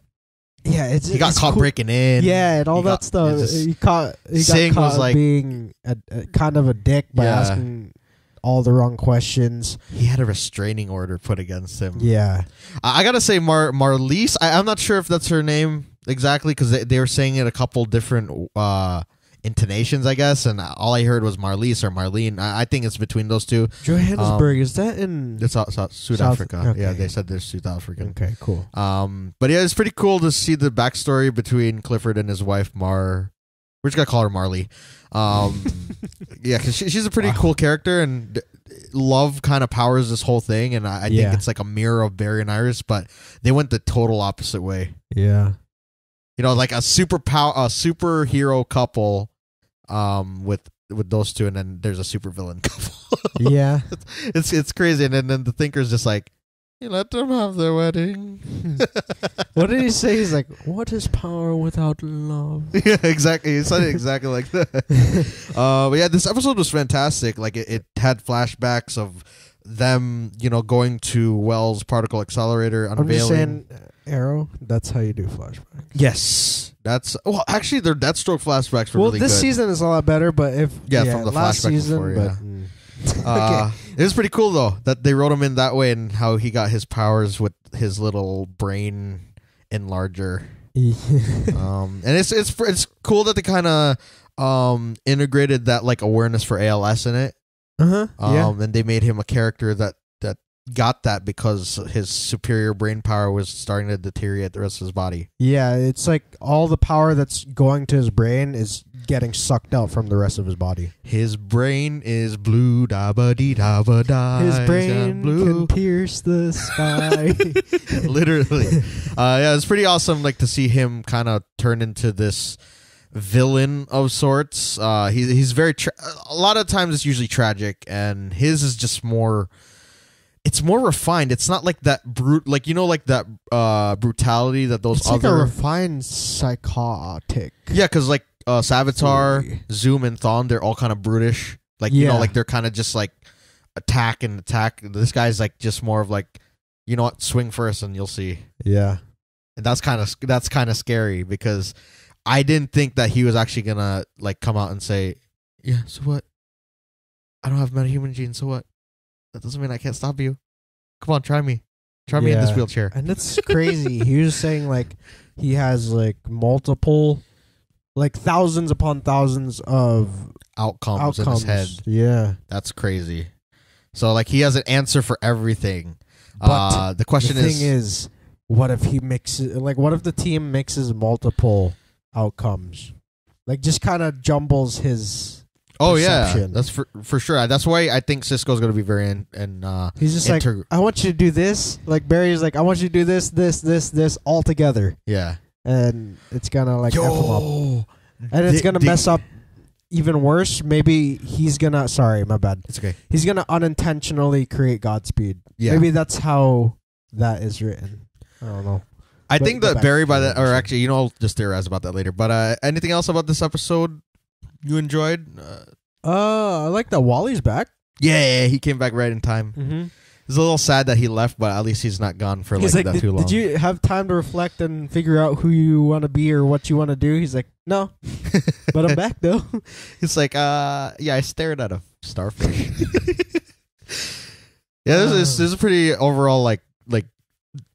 yeah, He got it's caught cool. breaking in. Yeah, and all He that got- stuff. it just- He got Singh caught was like- being a kind of a dick by Yeah. asking all the wrong questions. He had a restraining order put against him. Yeah. I gotta say, Marlise, I'm not sure if that's her name exactly, because they were saying it a couple different intonations, I guess, and all I heard was Marlise or Marlene. I think it's between those two. Johannesburg, is that in... It's South Africa. okay. Yeah, they said they're South African. Okay, cool. But yeah, it's pretty cool to see the backstory between Clifford and his wife We're just gonna call her Marley. Yeah, because she's a pretty cool character, and love kind of powers this whole thing, and I think it's like a mirror of Barry and Iris, but they went the total opposite way. Yeah, you know, like a superhero couple, with those two, and then there's a supervillain couple. Yeah, it's crazy, and then the Thinker's just like, you let them have their wedding. What did he say? He's like, what is power without love? Yeah, exactly. He said it exactly like that. But yeah, this episode was fantastic. Like it had flashbacks of them, you know, going to Wells Particle Accelerator, unveiling. I'm just saying, Arrow, that's how you do flashbacks. Yes. Actually, their Deathstroke flashbacks were really good. Well, this season is a lot better, but from the last flashback season, before, okay. It was pretty cool though that they wrote him in that way, and how he got his powers with his little brain enlarger. And it's cool that they kind of integrated that like awareness for ALS in it. And they made him a character that got that because his superior brain power was starting to deteriorate the rest of his body. Yeah, it's like all the power that's going to his brain is getting sucked out from the rest of his body. His brain is blue, da ba dee da ba da. His brain can pierce the sky. Literally. Yeah, it's pretty awesome like to see him kind of turn into this villain of sorts. He's very a lot of times it's usually tragic, and his is just more. It's more refined. It's not like that like that brutality that those it's other. It's like a refined psychotic. Yeah, because like Savitar, Zoom, and Thawne, they're all kind of brutish. Like you know, like they're kind of just like attack. This guy's like just more of like, you know what, swing first and you'll see. Yeah, and that's kind of scary because I didn't think that he was actually gonna like come out and say, yeah, so what? I don't have metahuman genes, so what? That doesn't mean I can't stop you. Come on, try me. Try me in this wheelchair. And it's crazy. He was saying like he has like multiple, like thousands upon thousands of outcomes in his head. Yeah. That's crazy. So like he has an answer for everything. But the question is, what if he mixes, like what if the team mixes multiple outcomes? Like just kind of jumbles his perception. Yeah, that's for sure. That's why I think Cisco's going to be very he's just like, I want you to do this. Like Barry's like, I want you to do this all together. Yeah, and it's gonna like F him up, and it's gonna mess up even worse. Maybe he's gonna. Sorry, my bad. It's okay. He's gonna unintentionally create Godspeed. Yeah, maybe that's how that is written. I don't know. I think that Barry by that, or actually, you know, I'll just theorize about that later. But anything else about this episode you enjoyed? I like that Wally's back. Yeah, he came back right in time. Mm-hmm. It's a little sad that he left, but at least he's not gone for like that too long. Did you have time to reflect and figure out who you want to be or what you want to do? He's like, no, but I'm back though. It's like, yeah, I stared at a starfish. Yeah, this is a pretty overall like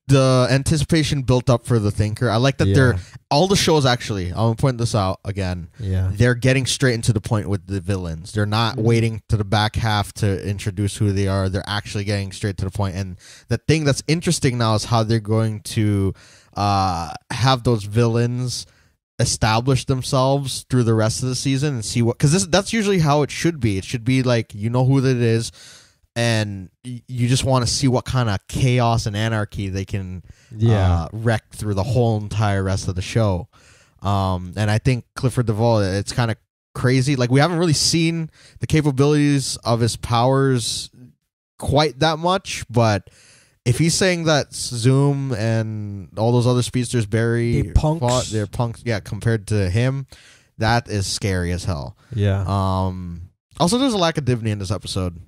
the anticipation built up for the Thinker. I like that they're all the shows actually. I'm gonna point this out again. Yeah, they're getting straight into the point with the villains. They're not waiting to the back half to introduce who they are. They're actually getting straight to the point. And the thing that's interesting now is how they're going to have those villains establish themselves through the rest of the season and see what, because that's usually how it should be. It should be like, you know who that is, and you just want to see what kind of chaos and anarchy they can wreck through the whole entire rest of the show. And I think Clifford DeVoe, it's kind of crazy. Like, we haven't really seen the capabilities of his powers quite that much, but if he's saying that Zoom and all those other speedsters Barry fought, they're punks, yeah, compared to him, that is scary as hell. Yeah. Also, there's a lack of dignity in this episode.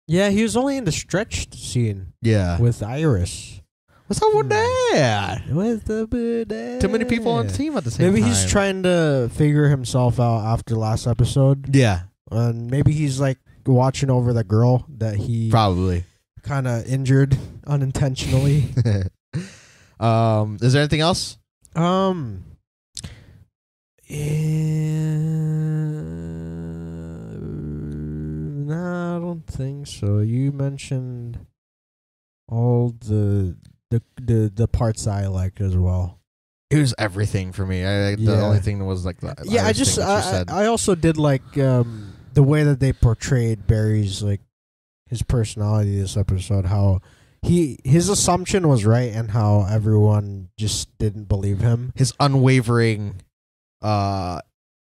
Yeah, he was only in the stretched scene. Yeah. With Iris. What's up with that? What's up with that? Too many people on the team at the same time. Maybe he's trying to figure himself out after last episode. Yeah. And maybe he's like watching over the girl that he probably kind of injured unintentionally. Is there anything else? No, I don't think so. You mentioned all the parts I liked as well. It was everything for me. The only thing that was like that. Yeah, I also did like the way that they portrayed Barry's like his personality this episode. How his assumption was right, and how everyone just didn't believe him. His unwavering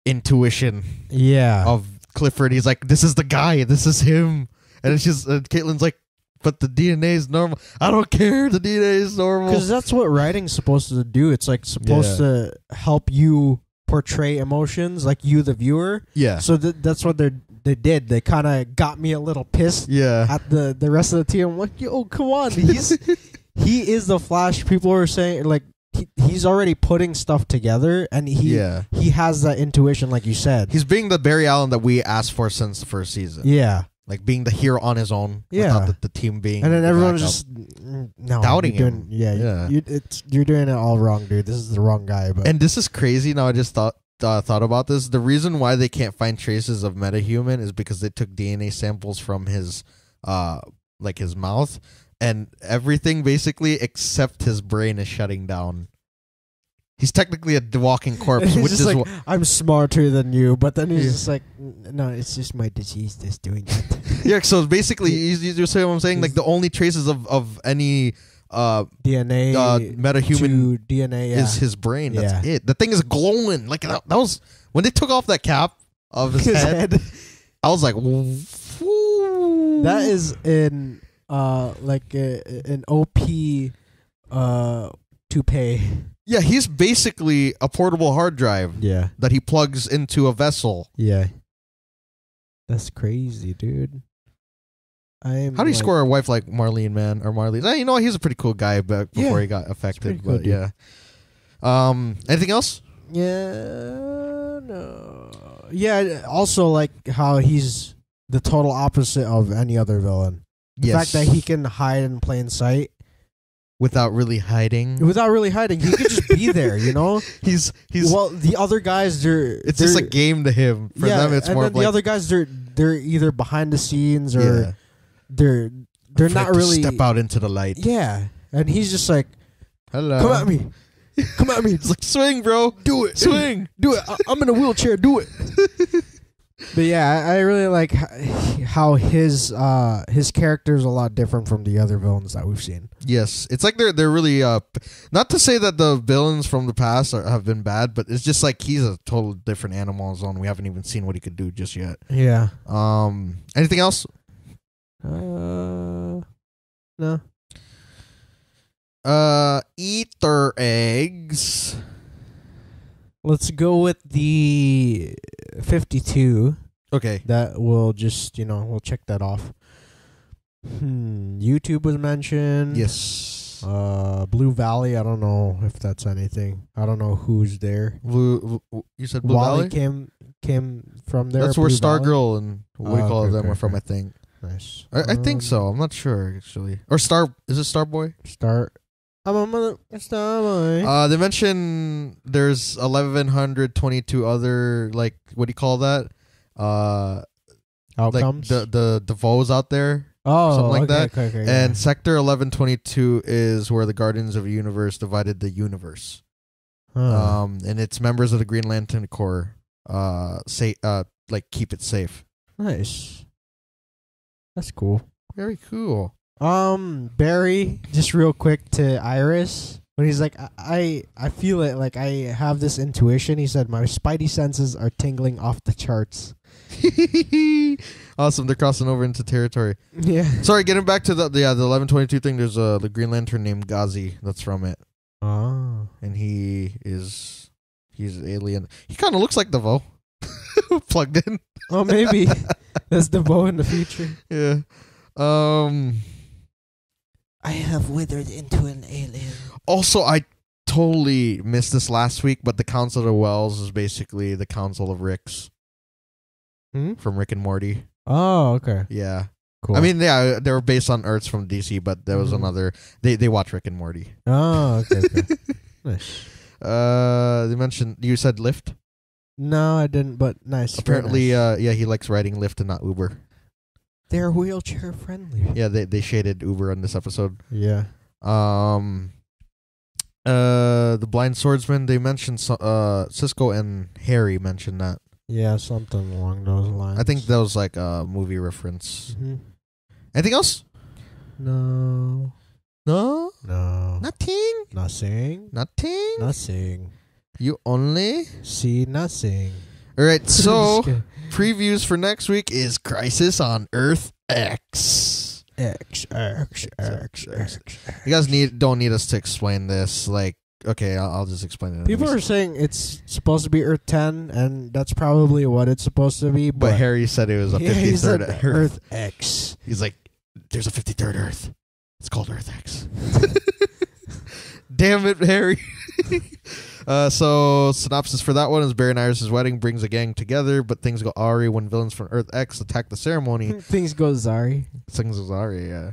intuition. Yeah. Of Clifford. He's like, this is the guy. This is him. And it's just Caitlin's like, but the DNA is normal. I don't care. The DNA is normal. Because that's what writing's supposed to do. It's like supposed to help you portray emotions, like you, the viewer. Yeah. So that's what they did. They kind of got me a little pissed. At the rest of the team. I'm like, yo, come on. He is the Flash. People are saying like he's already putting stuff together, and he has that intuition, like you said. He's being the Barry Allen that we asked for since the first season. Yeah. Like being the hero on his own, without the team being, and then everyone's just doubting him. You're doing it all wrong, dude. This is the wrong guy. But and this is crazy. Now I just thought about this. The reason why they can't find traces of metahuman is because they took DNA samples from his, like his mouth, and everything basically except his brain is shutting down. He's technically a walking corpse. Which is like, I'm smarter than you, but then he's just like, no, it's just my disease that's doing that. Yeah, so basically, you see what I'm saying? Like the only traces of any DNA, metahuman DNA is his brain. That's it. The thing is glowing. Like that was when they took off that cap of his head. I was like, whoo. That is in like an OP toupee. Yeah, he's basically a portable hard drive. Yeah. That he plugs into a vessel. Yeah. That's crazy, dude. How do you score a wife like Marlene, man? Or Marlene? You know, he's a pretty cool guy before he got affected. But yeah. Anything else? Yeah. No. Yeah, also like how he's the total opposite of any other villain. The fact that he can hide in plain sight. Without really hiding. He could just be there, you know? He's well, the other guys, it's just a game to him. For them, it's more and like the other guys, they're either behind the scenes or they're not really step out into the light. Yeah, and he's just like, hello, come at me. It's like, swing, bro, do it, swing, do it. I'm in a wheelchair, do it. But yeah, I really like how his character is a lot different from the other villains that we've seen. Yes, it's like they're really not to say that the villains from the past have been bad, but it's just like he's a total different animal on his own. We haven't even seen what he could do just yet. Yeah. Anything else? No. Ether eggs. Let's go with the 52. Okay. That will just, we'll check that off. YouTube was mentioned. Yes. Blue Valley, I don't know if that's anything. I don't know who's there. You said Blue Wally Valley? came from there. That's where Blue Stargirl and what do you call them are from, I think. Nice. I think so. I'm not sure, actually. Or is it Starboy? I'm a mother. Starboy. They mentioned there's 1,122 other, like, what do you call that? Outcomes? Like the DeVoes out there. Oh, something like that. Okay, and Sector 1122 is where the Guardians of the Universe divided the universe. And it's members of the Green Lantern Corps keep it safe. Nice. That's cool. Very cool. Barry, just real quick to Iris, when he's like, I feel it, like I have this intuition. He said, my spidey senses are tingling off the charts. Awesome, they're crossing over into territory. Yeah. Sorry, getting back to the 1122 thing. There's the Green Lantern named Ghazi that's from it. Oh. And he's alien. He kind of looks like DeVoe. Plugged in. Oh, maybe that's DeVoe in the future. Yeah. I have withered into an alien. Also, I totally missed this last week, but the Council of Wells is basically the Council of Ricks from Rick and Morty. Oh, okay. Yeah. Cool. I mean, yeah, they were based on Earths from DC, but there was another. They watch Rick and Morty. Oh, okay. Nice. They mentioned, you said Lyft? No, I didn't, but nice. Apparently, nice. he likes riding Lyft and not Uber. They're wheelchair friendly. Yeah, they shaded Uber on this episode. Yeah. The blind swordsman, they mentioned Cisco and Harry mentioned that. Yeah, something along those lines. I think that was like a movie reference. Mm-hmm. Anything else? No. No? No. Nothing? Nothing. You only see nothing. All right, so previews for next week is Crisis on Earth X. X. You guys don't need us to explain this. Like, okay, I'll just explain it. People are saying it's supposed to be Earth 10, and that's probably what it's supposed to be. But Harry said it was a 53rd Earth X. He's like, there's a 53rd Earth. It's called Earth X. Damn it, Harry. So synopsis for that one is Barry and Iris' wedding brings a gang together, but things go awry when villains from Earth X attack the ceremony. Things go Zari. Yeah.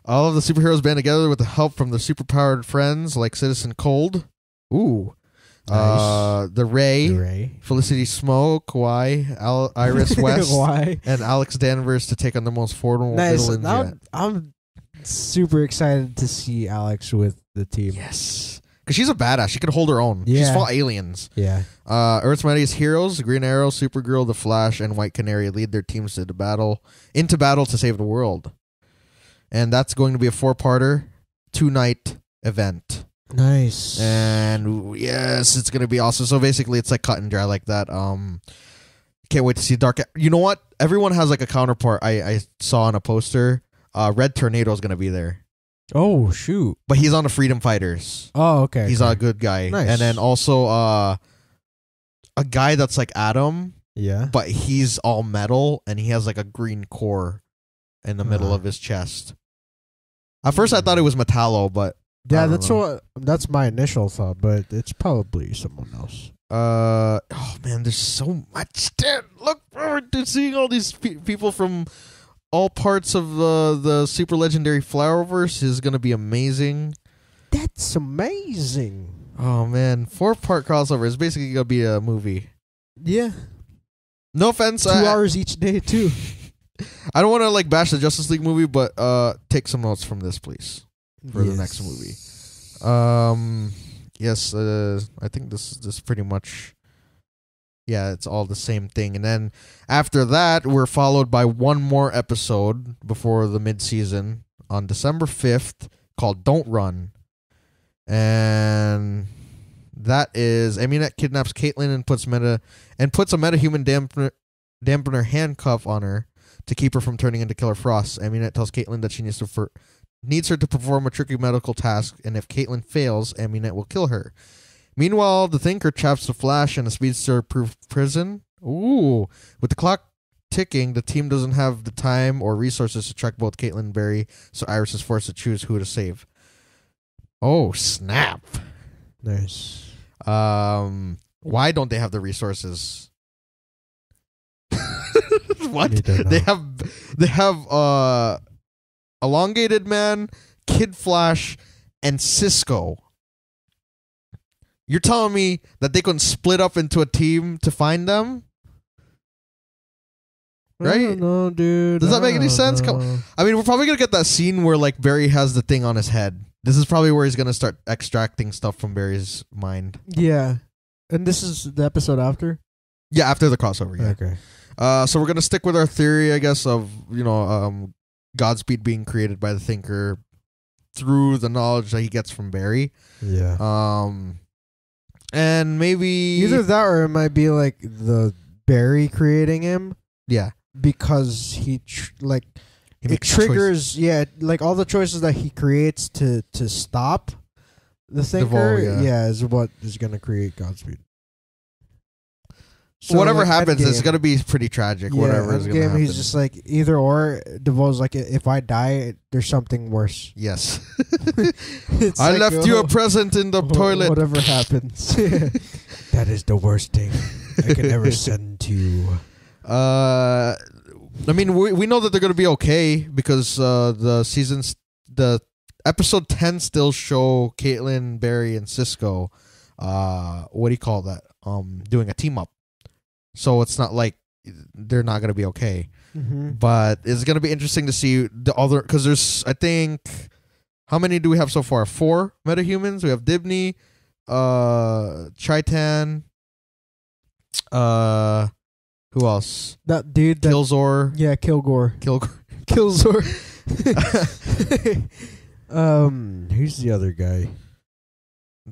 All of the superheroes band together with the help from their superpowered friends like Citizen Cold. Ooh. Nice. The Ray. Felicity Smoke, Kawhi, Iris West, and Alex Danvers to take on the most formidable villains yet. I'm super excited to see Alex with the team. Yes. Because she's a badass. She could hold her own. Yeah. She's fought aliens. Yeah. Earth's mightiest heroes, Green Arrow, Supergirl, The Flash, and White Canary lead their teams into battle to save the world. And that's going to be a 4-parter, 2-night event. Nice. And yes, it's going to be awesome. So basically, it's like cut and dry like that. Can't wait to see Dark. You know what? Everyone has like a counterpart. I saw on a poster. Red Tornado is going to be there. Oh, shoot. But he's on the Freedom Fighters. Oh, okay. He's a good guy. Nice. And then also a guy that's like Adam. Yeah. But he's all metal and he has like a green core in the middle of his chest. At first I thought it was Metallo, but yeah, that's my initial thought, but it's probably someone else. Oh man, there's so much. Look forward to seeing all these people from all parts of the super legendary Flowerverse is going to be amazing. That's amazing. Oh, man. 4-part crossover is basically going to be a movie. Yeah. No offense. 2 hours each day, too. I don't want to like bash the Justice League movie, but take some notes from this, please, for the next movie. Yes, I think this pretty much... Yeah, it's all the same thing. And then after that, we're followed by one more episode before the mid-season on December 5th called Don't Run. And that is Aminette kidnaps Caitlin and puts a metahuman dampener handcuff on her to keep her from turning into Killer Frost. Aminette tells Caitlin that she needs her to perform a tricky medical task, and if Caitlin fails, Aminette will kill her. Meanwhile, the Thinker traps the Flash in a speedster-proof prison. Ooh. With the clock ticking, the team doesn't have the time or resources to track both Caitlin and Barry, so Iris is forced to choose who to save. Oh, snap. Nice. Why don't they have the resources? What? They have Elongated Man, Kid Flash, and Cisco. You're telling me that they can split up into a team to find them? Right? I don't know, dude. Does that make any sense? I mean, we're probably going to get that scene where like Barry has the thing on his head. This is probably where he's going to start extracting stuff from Barry's mind. Yeah. And this is the episode after? Yeah, after the crossover, yeah. Okay. So we're going to stick with our theory, I guess, of, Godspeed being created by the Thinker through the knowledge that he gets from Barry. Yeah. And maybe either that or it might be like the Barry creating him. Yeah. Because he it triggers like all the choices that he creates to stop the Thinker. DeVoe, is what is going to create Godspeed. So whatever happens, it's going to be pretty tragic. Whatever is going to happen. He's just like either or. DeVoe's like, if I die, there's something worse. Yes. I left you a present in the toilet. Whatever happens. That is the worst thing I could ever send to you. I mean, we know that they're going to be okay because the episode 10 still show Caitlin, Barry, and Cisco. What do you call that? Doing a team up. So it's not like they're not going to be okay. Mm-hmm. But it's going to be interesting to see the other, because there's, I think, How many do we have so far? 4 metahumans. We have Dibney, Tritan. Who else? That dude. Killzor. Yeah, Kilgore. Killzor. Who's the other guy?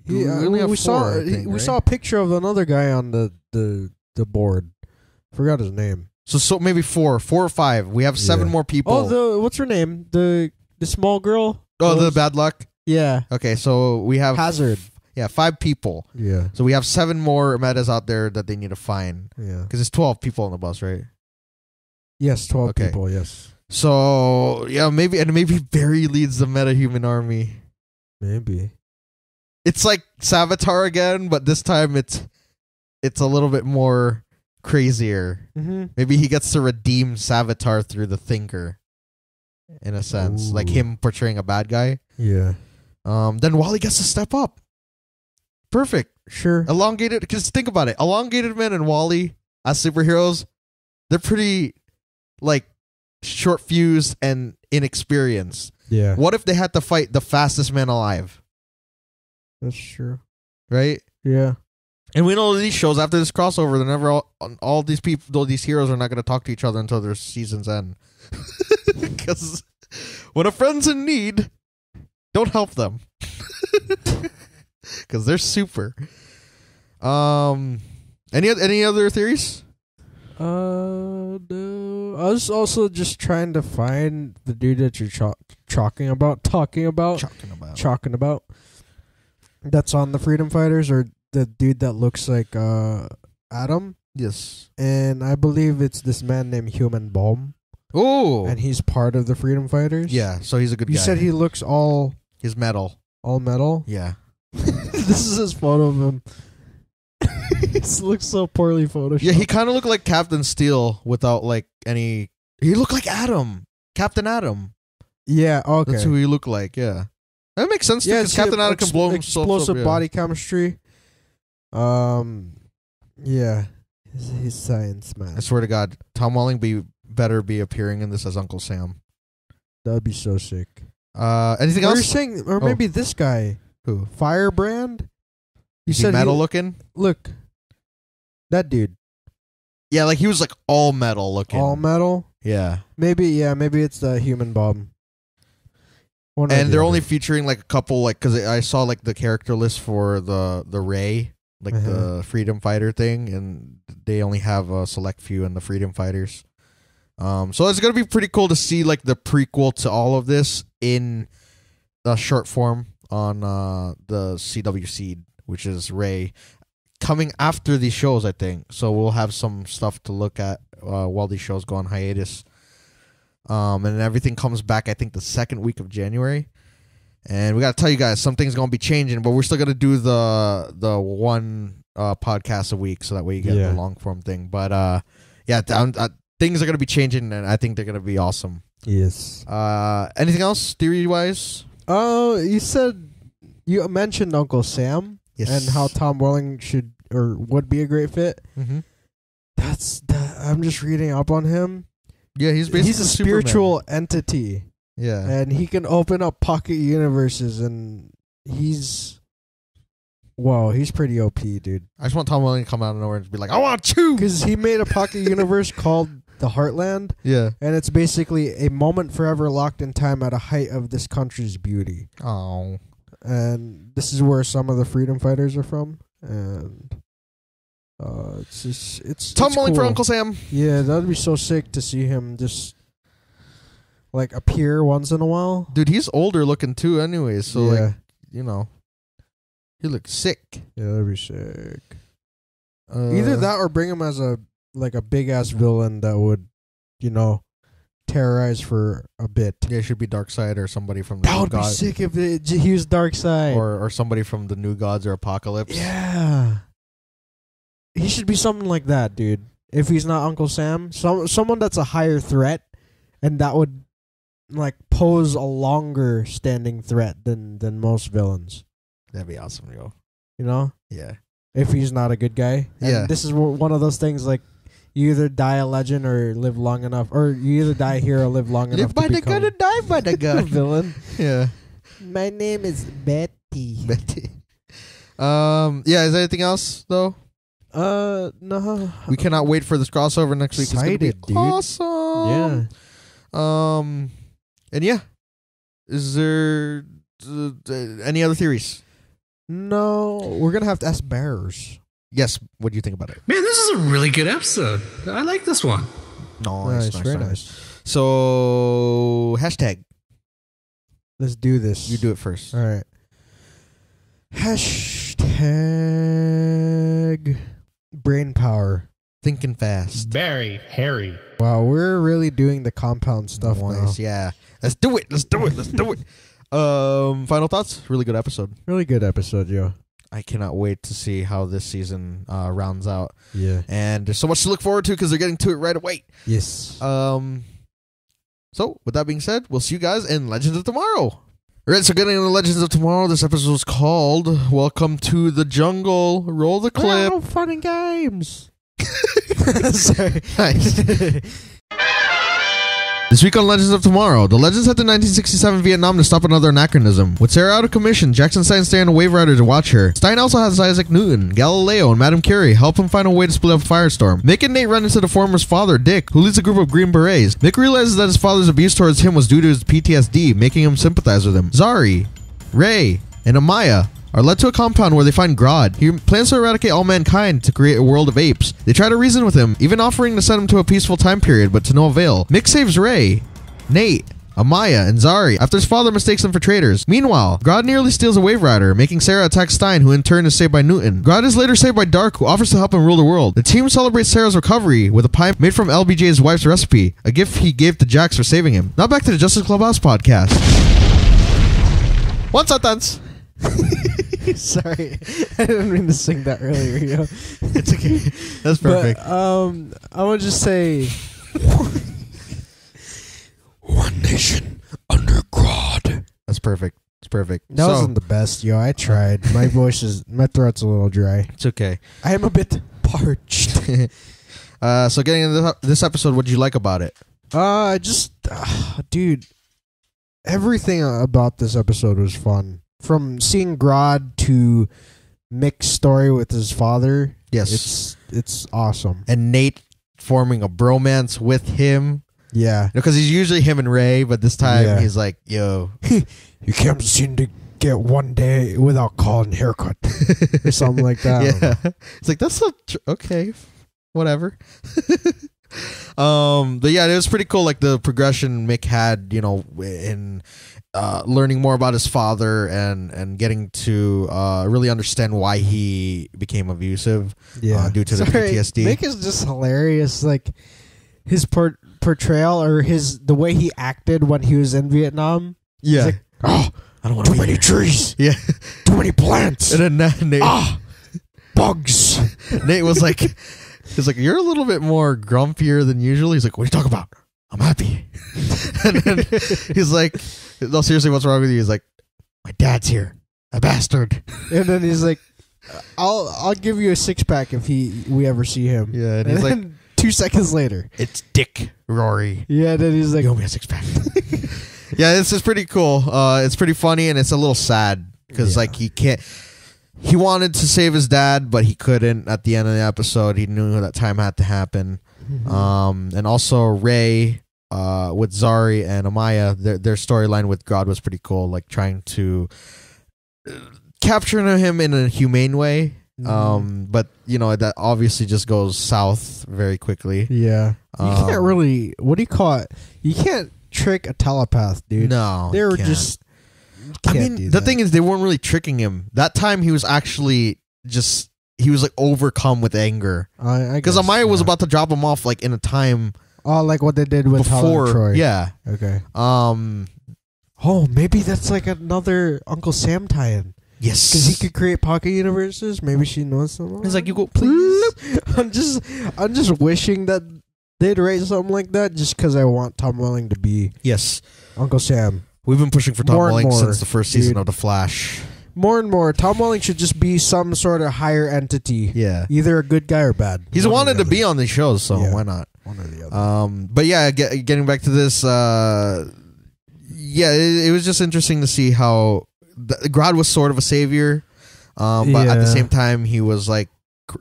We only have 4, I think, we right? saw a picture of another guy on the board. Forgot his name. So maybe 4 or 5. We have 7 more people. Oh, what's her name? The small girl. Oh, the bad luck. Yeah. Okay, so we have Hazard. 5 people. Yeah. So we have 7 more metas out there that they need to find. Yeah. Because it's 12 people on the bus, right? Yes, 12 Okay. people. Yes. So yeah, maybe Barry leads the metahuman army. Maybe. It's like Savitar again, but this time it's a little bit more crazier. Mm-hmm. Maybe he gets to redeem Savitar through the Thinker, in a sense, like him portraying a bad guy. Yeah. Then Wally gets to step up. Perfect. Sure. Elongated. Because think about it, Elongated Man and Wally as superheroes, they're pretty like short fused and inexperienced. Yeah. What if they had to fight the fastest man alive? That's true. Right? Yeah. And we know these shows after this crossover, they're never all these people, these heroes are not going to talk to each other until their seasons end. Because when a friend's in need, don't help them. Because they're super. Any other theories? No. I was also just trying to find the dude that you're talking about. That's on the Freedom Fighters, or the dude that looks like Adam. Yes. And I believe it's this man named Human Bomb. Oh. And he's part of the Freedom Fighters. Yeah, so he's a good guy. You said he looks all He's metal. All metal? Yeah. This is his photo of him. He looks so poorly photoshopped. Yeah, he kind of looked like Captain Steel without like any... He looked like Adam. Captain Adam. Yeah, okay. That's who he looked like, yeah. That makes sense, too, because Captain Adam can blow himself up. Explosive body chemistry. Yeah. He's science, man. I swear to God, Tom Welling better be appearing in this as Uncle Sam. That would be so sick. Anything else? You're saying, or maybe this guy. Who? Firebrand? You said metal looking? Look. That dude. Yeah, like he was like all metal looking. All metal? Yeah. Maybe it's the Human Bomb. And they're only featuring like a couple, like, because I saw like the character list for the Ray, like the Freedom Fighter thing, and they only have a select few in the Freedom Fighters. So it's gonna be pretty cool to see like the prequel to all of this in the short form on the CW Seed, which is Ray, coming after these shows, I think. So we'll have some stuff to look at while these shows go on hiatus. And everything comes back, I think, the second week of January. And we got to tell you guys, some things going to be changing, but we're still going to do the one podcast a week, so that way you get the long form thing. But things are going to be changing, and I think they're going to be awesome. Yes. Anything else, theory-wise? Oh, you mentioned Uncle Sam. Yes. And how Tom Welling should or would be a great fit. Mm-hmm. I'm just reading up on him. Yeah, he's basically a spiritual entity. Yeah. And he can open up pocket universes, and he's pretty OP, dude. I just want Tom Welling to come out of nowhere and be like, I want to chew! Because he made a pocket universe called the Heartland. Yeah. And it's basically a moment forever locked in time at a height of this country's beauty. Oh. And this is where some of the freedom fighters are from. And it's Tom Welling cool. for Uncle Sam. Yeah, that'd be so sick to see him just like appear once in a while. Dude, he's older looking too anyways, so like, you know, he looks sick. Yeah, that'd be sick. Either that or bring him as a big ass villain that would, terrorize for a bit. Yeah, it should be Darkseid or somebody from the That would be sick if he was Darkseid. Or somebody from the New Gods or Apocalypse. Yeah. He should be something like that, dude. If he's not Uncle Sam, someone that's a higher threat, and that would pose a longer standing threat than most villains. That'd be awesome, yo. You know? Yeah. If he's not a good guy. Yeah. And this is one of those things you either die a legend or live long enough, or you either die here or live long enough to become die by the gun. a villain. Yeah. My name is Betty. Betty. Yeah, is there anything else though? No. We cannot wait for this crossover next week. Excited, it's gonna be dude. awesome. Yeah. And yeah, is there any other theories? No, we're gonna have to ask Bears. Yes. What do you think about it? Man, this is a really good episode. I like this one. Nice, Very nice. So hashtag. Let's do this. You do it first. All right. Hashtag brain power. Thinking fast. Very hairy. Wow, we're really doing the compound stuff now. Nice. Yeah. Let's do it. Let's do it. Let's do it. Final thoughts? Really good episode. Really good episode, yo. I cannot wait to see how this season rounds out. Yeah. And there's so much to look forward to because they're getting to it right away. Yes. So, with that being said, we'll see you guys in Legends of Tomorrow. All right, so getting into Legends of Tomorrow, this episode is called Welcome to the Jungle. Roll the clip. Oh, fun and games. Sorry. Nice. This week on Legends of Tomorrow, the Legends head to 1967 Vietnam to stop another anachronism. With Sarah out of commission, Jackson and Stein stay on a wave rider to watch her. Stein also has Isaac Newton, Galileo, and Madame Curie help him find a way to split up Firestorm. Mick and Nate run into the former's father, Dick, who leads a group of Green Berets. Mick realizes that his father's abuse towards him was due to his PTSD, making him sympathize with him. Zari, Ray, and Amaya are led to a compound where they find Grodd. He plans to eradicate all mankind to create a world of apes. They try to reason with him, even offering to send him to a peaceful time period, but to no avail. Mick saves Ray, Nate, Amaya, and Zari after his father mistakes them for traitors. Meanwhile, Grodd nearly steals a wave rider, making Sarah attack Stein, who in turn is saved by Newton. Grodd is later saved by Dark, who offers to help him rule the world. The team celebrates Sarah's recovery with a pie made from LBJ's wife's recipe, a gift he gave to Jax for saving him. Now back to the Justice Clubhouse podcast. One sentence. Sorry, I didn't mean to sing that earlier. Yo. It's okay. That's perfect. But, I would just say, one nation under Grodd. That's perfect. It's perfect. That wasn't the best, yo. I tried. My my throat's a little dry. It's okay. I am a bit parched. So getting into this episode, what did you like about it? Dude, everything about this episode was fun. From seeing Grodd to Mick's story with his father. Yes. It's awesome. And Nate forming a bromance with him. Yeah. Because he's usually him and Ray, but this time he's like, yo. You can't seem to get one day without calling haircut. Or something like that. Yeah. It's like, that's not okay. Whatever. But yeah, it was pretty cool, like the progression Mick had, you know, in learning more about his father and getting to really understand why he became abusive due to the PTSD. Mick is just hilarious. Like his portrayal or the way he acted when he was in Vietnam. Yeah. Like, oh, I don't want too many trees. Yeah. Too many plants. And then Nate, bugs. Nate was like, he's like, you're a little bit more grumpier than usual. He's like, what are you talking about? I'm happy. And then he's like, no, seriously, what's wrong with you? He's like, my dad's here, a bastard. And then he's like, I'll give you a 6-pack if we ever see him. Yeah, and he's like, 2 seconds later, it's Dick Rory. Yeah, then he's like, you owe me a 6-pack. Yeah, this is pretty cool. It's pretty funny and it's a little sad because like he wanted to save his dad, but he couldn't. At the end of the episode, he knew that time had to happen. Mm-hmm. And also Ray with Zari and Amaya, their storyline with Grodd was pretty cool, like trying to capture him in a humane way. Mm-hmm. But you know that obviously just goes south very quickly. Yeah, you can't really. What do you call it? You can't trick a telepath, dude. No, they were just. I mean, the thing is, they weren't really tricking him. That time, he was actually just. He was like overcome with anger. Because Amaya was about to drop him off like in a time. Oh, like what they did with before Troy. Yeah. Okay. Oh, maybe that's like another Uncle Sam tie-in. Yes. Because he could create pocket universes. Maybe she knows someone. He's like, you go, please. I'm just wishing that they'd write something like that just because I want Tom Welling to be Uncle Sam. We've been pushing for Tom Welling since the first season of The Flash. More and more, Tom Welling should just be some sort of higher entity. Yeah. Either a good guy or bad. He's wanted to be on these shows, so why not? One or the other. But yeah, getting back to this, yeah, it was just interesting to see how Grodd was sort of a savior, but at the same time he was like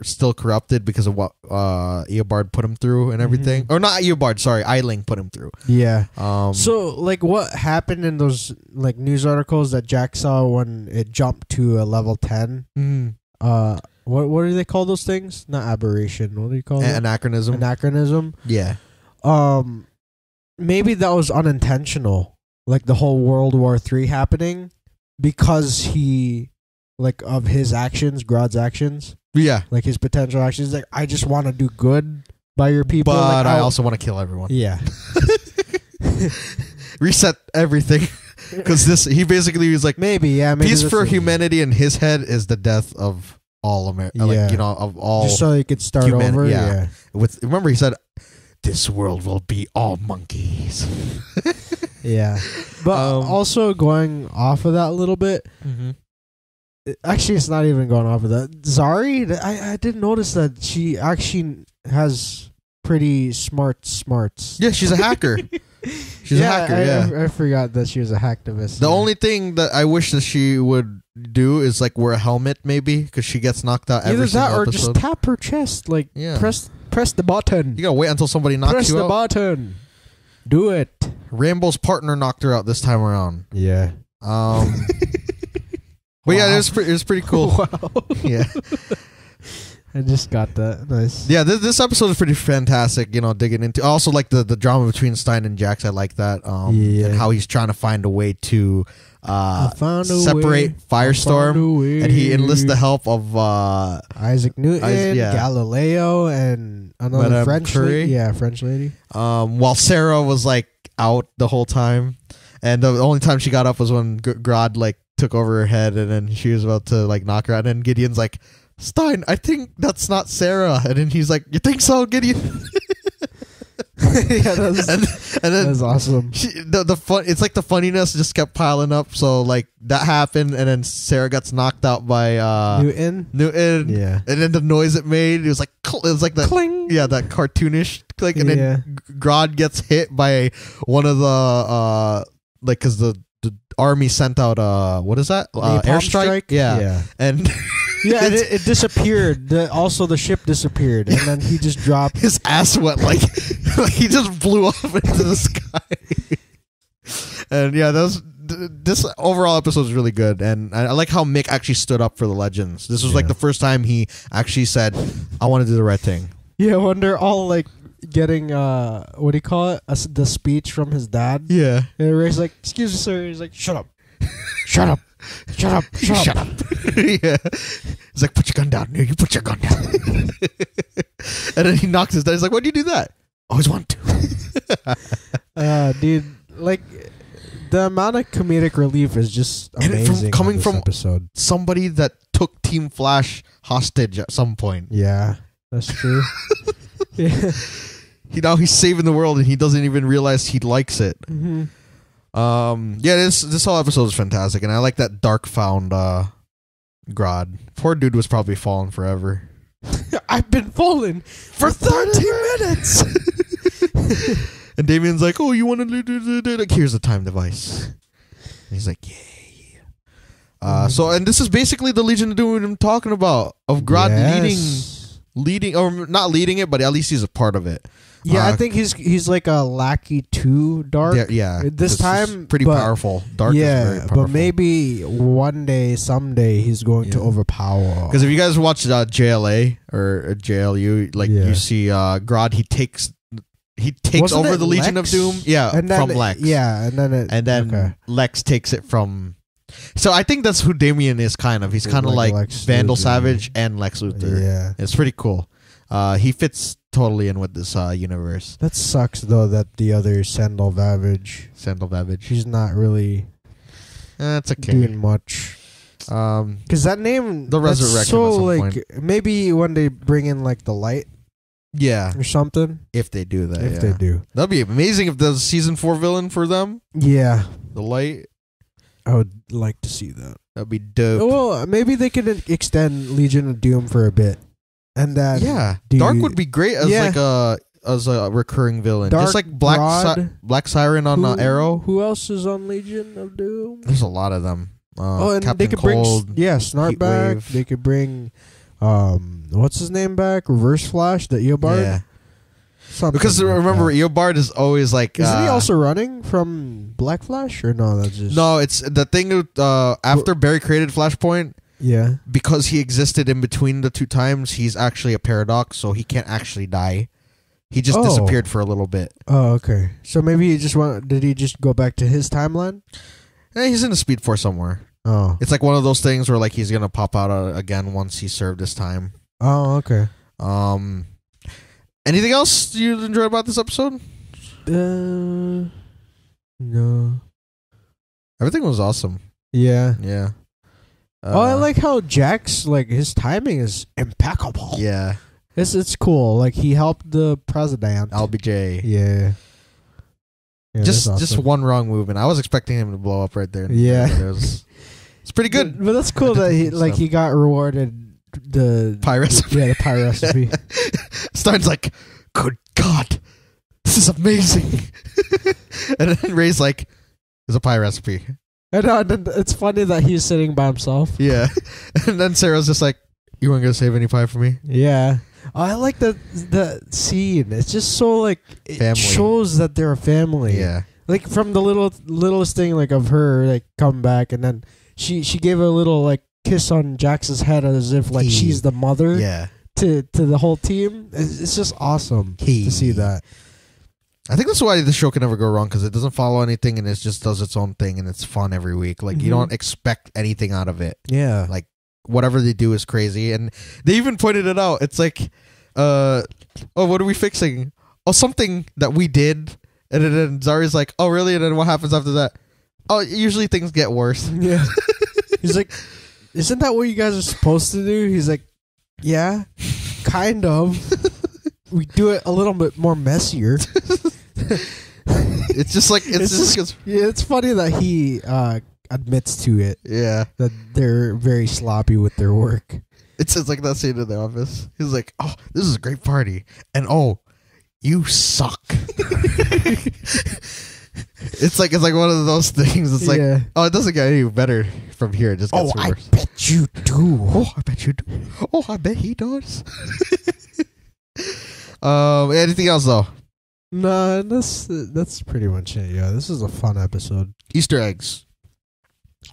still corrupted because of what Eobard put him through and everything. Or not Eobard, sorry, Eiling put him through. Yeah. So like what happened in those like news articles that Jack saw when it jumped to a level 10? What do they call those things? Not aberration. What do you call it? Anachronism. Anachronism. Yeah. Maybe that was unintentional. Like the whole World War III happening because he like of his actions, Grodd's actions. Yeah. Like his potential actions. Like, I just want to do good by your people. But like, I also want to kill everyone. Yeah. Reset everything. Because he basically was like, maybe peace for humanity in his head is the death of all America. Yeah. Like, of all. Just so he could start over. Yeah. Remember, he said, this world will be all monkeys. Yeah. But also going off of that a little bit. Actually, it's not even going off of that. Zari, I didn't notice that she actually has pretty smarts. Yeah, she's a hacker. She's a hacker, I forgot that she was a hacktivist. The only thing that I wish that she would do is like wear a helmet, maybe, because she gets knocked out every single episode. Either that or just tap her chest. Like, press the button. You gotta wait until somebody knocks you out. Press the button. Do it. Rambo's partner knocked her out this time around. Yeah. But yeah, it was pretty cool. Wow. Yeah. I just got that. Nice. Yeah, this episode is pretty fantastic, digging into. I also like the drama between Stein and Jax. I like that. And how he's trying to find a way to separate Firestorm. And he enlists the help of Isaac Newton, Galileo, and another Madame French Curie. lady. Yeah, French lady. While Sarah was like out the whole time. And the only time she got up was when Grodd like took over her head, and then she was about to like knock her out. And then Gideon's like, Stein, I think that's not Sarah. And then he's like, you think so, Gideon? Yeah, and then that's awesome. The fun, it's like the funniness just kept piling up. So like that happened, and then Sarah gets knocked out by Newton. Yeah, and then the noise it made, it was like that cling. Yeah, that cartoonish click, and then Grodd gets hit by one of the like because the army sent out what is that airstrike? Yeah, and. Yeah, it disappeared. Also, the ship disappeared, and then he just dropped. His ass went like he just blew up into the sky. And yeah, this overall episode is really good, and I like how Mick actually stood up for the legends. This was like the first time he actually said, "I want to do the right thing." Yeah, when they're all like getting what do you call it? The speech from his dad. Yeah, and Ray's like, "Excuse me, sir." He's like, "Shut up, shut up." Shut up. Shut up. Yeah. He's like, put your gun down. No, you put your gun down. And then he knocks his dad. He's like, why'd you do that? Always want to. Dude, like, the amount of comedic relief is just amazing. Coming from episode. Somebody that took Team Flash hostage at some point. Yeah, that's true. Yeah. Now he's saving the world and he doesn't even realize he likes it. Mm-hmm. Yeah, this whole episode is fantastic, and I like that dark found Grodd. Poor dude was probably falling forever. I've been falling for 30 minutes. And Damien's like, "Oh, you want to do like here's the time device." And he's like, "Yeah." So, and this is basically the Legion of Doom I'm talking about, of Grodd leading, or not leading it, but at least he's a part of it. Yeah, I think he's like a lackey to Dark. Yeah, this time pretty powerful. Dark is very powerful. But maybe one day, someday, he's going to overpower. Because if you guys watch JLA or JLU, like you see Grodd, he takes Wasn't over it the Legion Lex? of Doom. Yeah, and then, from Lex. Yeah, and then Lex takes it from. So I think that's who Damien is. Kind of, he's kind of like Vandal Savage and Lex Luthor. Yeah, it's pretty cool. He fits totally in with this universe. That sucks though that the other Sandal Vavage, he's not really that's okay. doing much. Because that name, the resurrection. So at some like point. maybe when they bring in like the light, or something. If they do that, if they do, that'd be amazing. If there's a season 4 villain for them, the light. I would like to see that. That'd be dope. Well, maybe they could extend Legion of Doom for a bit. And then Dark would be great as like as a recurring villain, Dark just like Black Siren on Arrow. Who else is on Legion of Doom? There's a lot of them. And Captain they could Cold, bring Snart back. Heatwave. They could bring what's his name back? Reverse Flash, the Eobard. Yeah. Something Because like remember, that. Eobard is always like. Isn't he also running from Black Flash or no? That's just No, it's the thing. After Barry created Flashpoint, yeah. because he existed in between the two times, he's actually a paradox, so he can't actually die. He just disappeared for a little bit. Oh, okay. So maybe he just did he just go back to his timeline? He's in the Speed Force somewhere. Oh. It's like one of those things where like he's gonna pop out again once he served his time. Oh, okay. Anything else you enjoyed about this episode? No. Everything was awesome. Yeah. Yeah. I like how Jack's like his timing is impeccable. Yeah. It's cool. Like he helped the president. LBJ. Yeah. Just one wrong move, and I was expecting him to blow up right there. Yeah. It's pretty good. But that's cool that he got rewarded the Pie recipe. Yeah, the pie recipe. Star's like, good God, this is amazing. And then Ray's like, there's a pie recipe. I know, and then it's funny that he's sitting by himself. Yeah. And then Sarah's just like, you weren't going to save any pie for me? Yeah. I like the scene. It's just so like it family. Shows that they're a family. Yeah. Like from the littlest thing like of her like come back and then she gave a little like kiss on Jax's head as if like she's the mother. Yeah. To the whole team. It's just awesome to see that. I think that's why the show can never go wrong, because it doesn't follow anything and it just does its own thing and it's fun every week. Like you don't expect anything out of it. Yeah. Like whatever they do is crazy, and they even pointed it out. It's like, oh, what are we fixing? Oh, something that we did, and then Zari's like, oh, really? And then what happens after that? Oh, usually things get worse. Yeah. He's like, isn't that what you guys are supposed to do? He's like, yeah, kind of. We do it a little bit more messier. It's just like it's funny that he admits to it. Yeah, that they're very sloppy with their work. It's just like that scene in the office. He's like, "Oh, this is a great party," and "Oh, you suck." It's like one of those things. It's like, oh, it doesn't get any better from here. It just gets worse. I bet you do. Oh, I bet you do. Oh, I bet he does. Anything else though? No, that's pretty much it. Yeah, this is a fun episode. Easter eggs.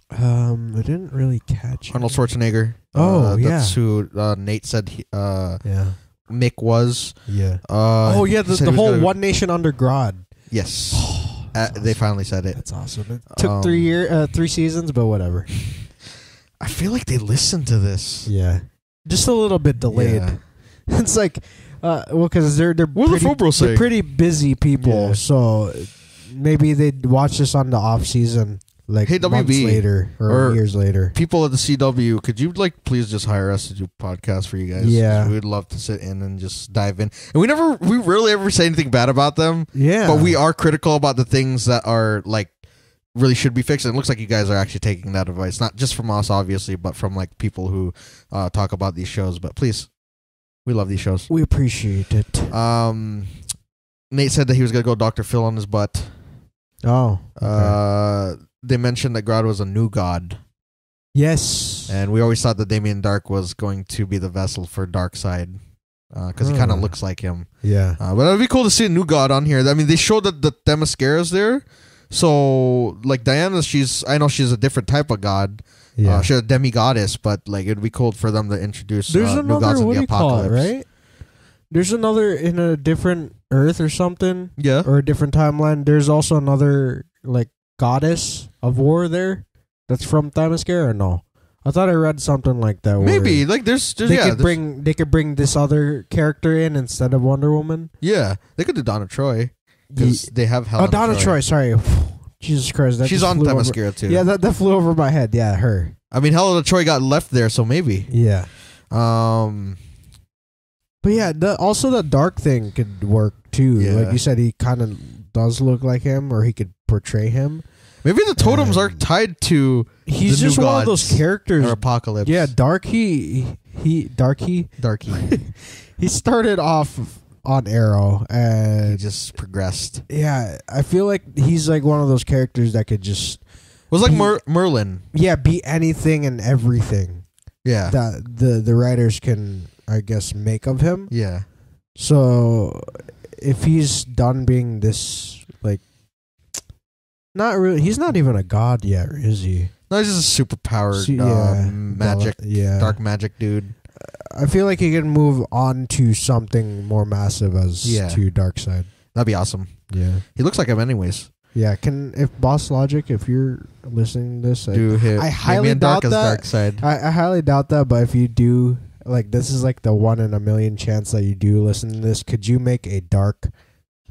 I didn't really catch Arnold Schwarzenegger. That's who Nate said. Mick was. Yeah. The whole One Nation Under Grodd. Yes. They finally said it. That's awesome. It took 3 seasons, but whatever. I feel like they listened to this. Yeah. Just a little bit delayed. Yeah. It's like, because they're pretty busy people, so maybe they'd watch this on the off season, like months later or years later. People at the CW, could you please just hire us to do podcasts for you guys? Yeah, we'd love to sit in and just dive in. And we rarely ever say anything bad about them. Yeah, but we are critical about the things that are really should be fixed. And it looks like you guys are actually taking that advice, not just from us, obviously, but from people who talk about these shows. But please. We love these shows. We appreciate it. Nate said that he was going to go Dr. Phil on his butt. Oh. Okay. They mentioned that Grodd was a new god. Yes. And we always thought that Damien Dark was going to be the vessel for Darkseid. Because he kind of looks like him. Yeah. But it would be cool to see a new god on here. I mean, they showed that the Themyscira's there. So, Diana, I know she's a different type of god. Yeah. She's a demi-goddess, but it'd be cool for them to introduce There's new another, gods in what the do you call apocalypse. it, right? There's another in a different Earth or something. Yeah. Or a different timeline. There's also another goddess of war there that's from Themyscira or no? I thought I read something like that. Maybe they could bring this other character in instead of Wonder Woman. Yeah, they could do Donna Troy because they have Helen. Oh, Donna Troy. Sorry, Jesus Christ, she's on Themyscira too. Yeah, that flew over my head. Yeah, her. I mean, Helena Troy got left there, so maybe. Yeah. But yeah, also the dark thing could work too. Yeah. Like you said, he kind of does look like him, or he could portray him. Maybe the totems are tied to. He's just one of those characters. Or Apocalypse. Yeah, Darky. He started off on Arrow, He and just progressed. yeah, I feel like he's like one of those characters that could just It was like Merlin. yeah, be anything and everything Yeah. that the writers can, I guess, make of him. Yeah. So if he's done being this, like, not really, he's not even a god yet, is he? No, he's just a super powered magic, dark magic dude. I feel like he can move on to something more massive as to Darkseid. That'd be awesome. Yeah. He looks like him anyways. Yeah, if Boss Logic, if you're listening to this, I highly doubt that. Darkseid. I highly doubt that, but if you do, like, this is like the 1 in a million chance that you do listen to this. Could you make a dark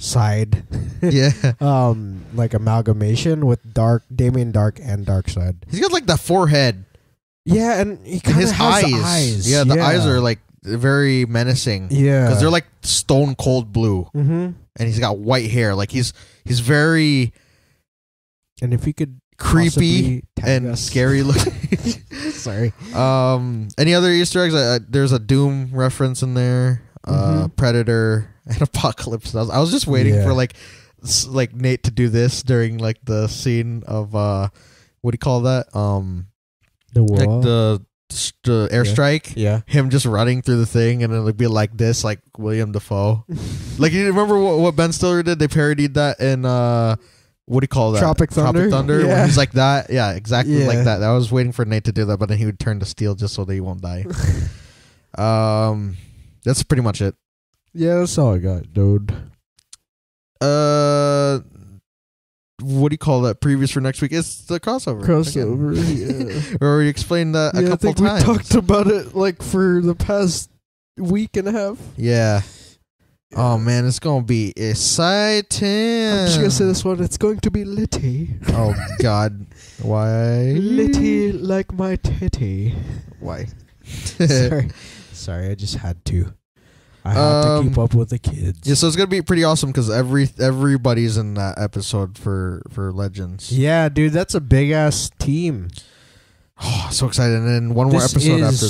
side, like amalgamation with Damien Dark and Darkseid? He's got like the forehead. Yeah, and he kind of has eyes. Yeah, the eyes are like very menacing. Yeah, because they're like stone cold blue. Mm-hmm. And he's got white hair. Like he's very. And if he could creepy and scary looking. Sorry. Any other Easter eggs? There's a Doom reference in there. Predator and Apocalypse. I was just waiting for like Nate to do this during like the scene of what do you call that? The wall. Like the airstrike. Yeah. Him just running through the thing and it'll be like this, like William Dafoe. Like you remember what Ben Stiller did? They parodied that in what do you call that? Tropic Thunder. Yeah. When he's like that. Yeah, exactly like that. I was waiting for Nate to do that, but then he would turn to steel just so that he won't die. That's pretty much it. Yeah, that's all I got, dude. What do you call that? Previous for next week? It's the crossover. Yeah. We already explained that a couple times. We talked about it like for the past week and a half. Yeah. Oh man, it's gonna be exciting. I'm just gonna say this one. It's going to be litty. Oh God, why? Litty like my titty. Why? Sorry. I just had to. I had to keep up with the kids. Yeah, so it's gonna be pretty awesome because everybody's in that episode for Legends. Yeah, dude, that's a big ass team. Oh, so excited! And then one more episode after,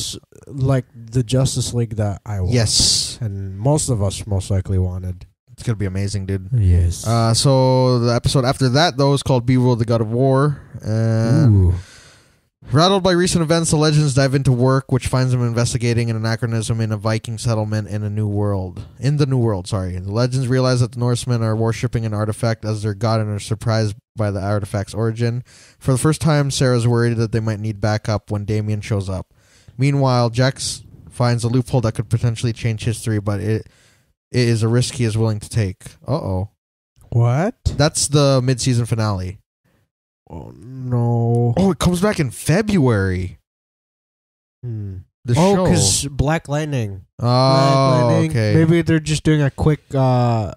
like the Justice League that I want. Yes, and most of us most likely wanted. It's gonna be amazing, dude. Yes. So the episode after that, though, is called "Beroll, the God of War." Ooh. Rattled by recent events, the Legends dive into work, which finds them investigating an anachronism in a Viking settlement in the New World. The Legends realize that the Norsemen are worshipping an artifact as their god and are surprised by the artifact's origin. For the first time, Sarah's worried that they might need backup when Damien shows up. Meanwhile, Jax finds a loophole that could potentially change history, but it is a risk he is willing to take. Uh-oh. What? That's the mid-season finale. Oh, no. Oh, it comes back in February. The show. because Black Lightning. Okay. Maybe they're just doing a quick plot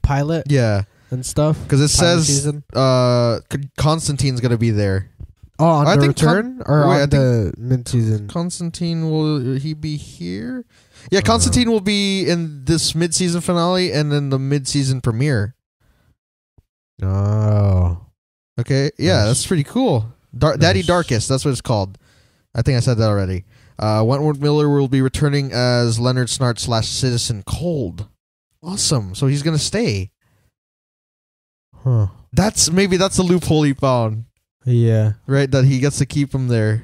pilot. Yeah. And stuff. Because it says Constantine's going to be there. Oh, on the return? On the mid-season? Constantine, will he be here? Yeah, Constantine will be in this mid-season finale and then the mid-season premiere. Oh. Okay. Yeah, that's pretty cool. Daddy Darkest, that's what it's called. I think I said that already. Wentworth Miller will be returning as Leonard Snart / Citizen Cold. Awesome. So he's going to stay. Huh. That's the loophole he found. Yeah. Right, that he gets to keep him there.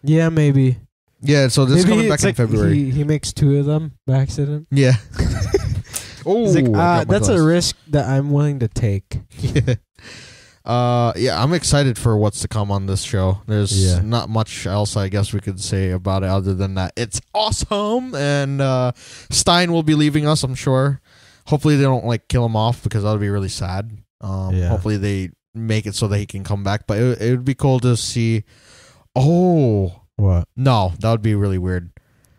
Yeah, maybe. Yeah, so this is coming back in February. He makes 2 of them by accident. Yeah. Oh, that's a risk that I'm willing to take. Yeah. I'm excited for what's to come on this show. There's not much else I guess we could say about it other than that it's awesome, and Stein will be leaving us, I'm sure. Hopefully they don't like kill him off because that would be really sad. Hopefully they make it so that he can come back, but it would be cool to see. Oh, what? No, that would be really weird.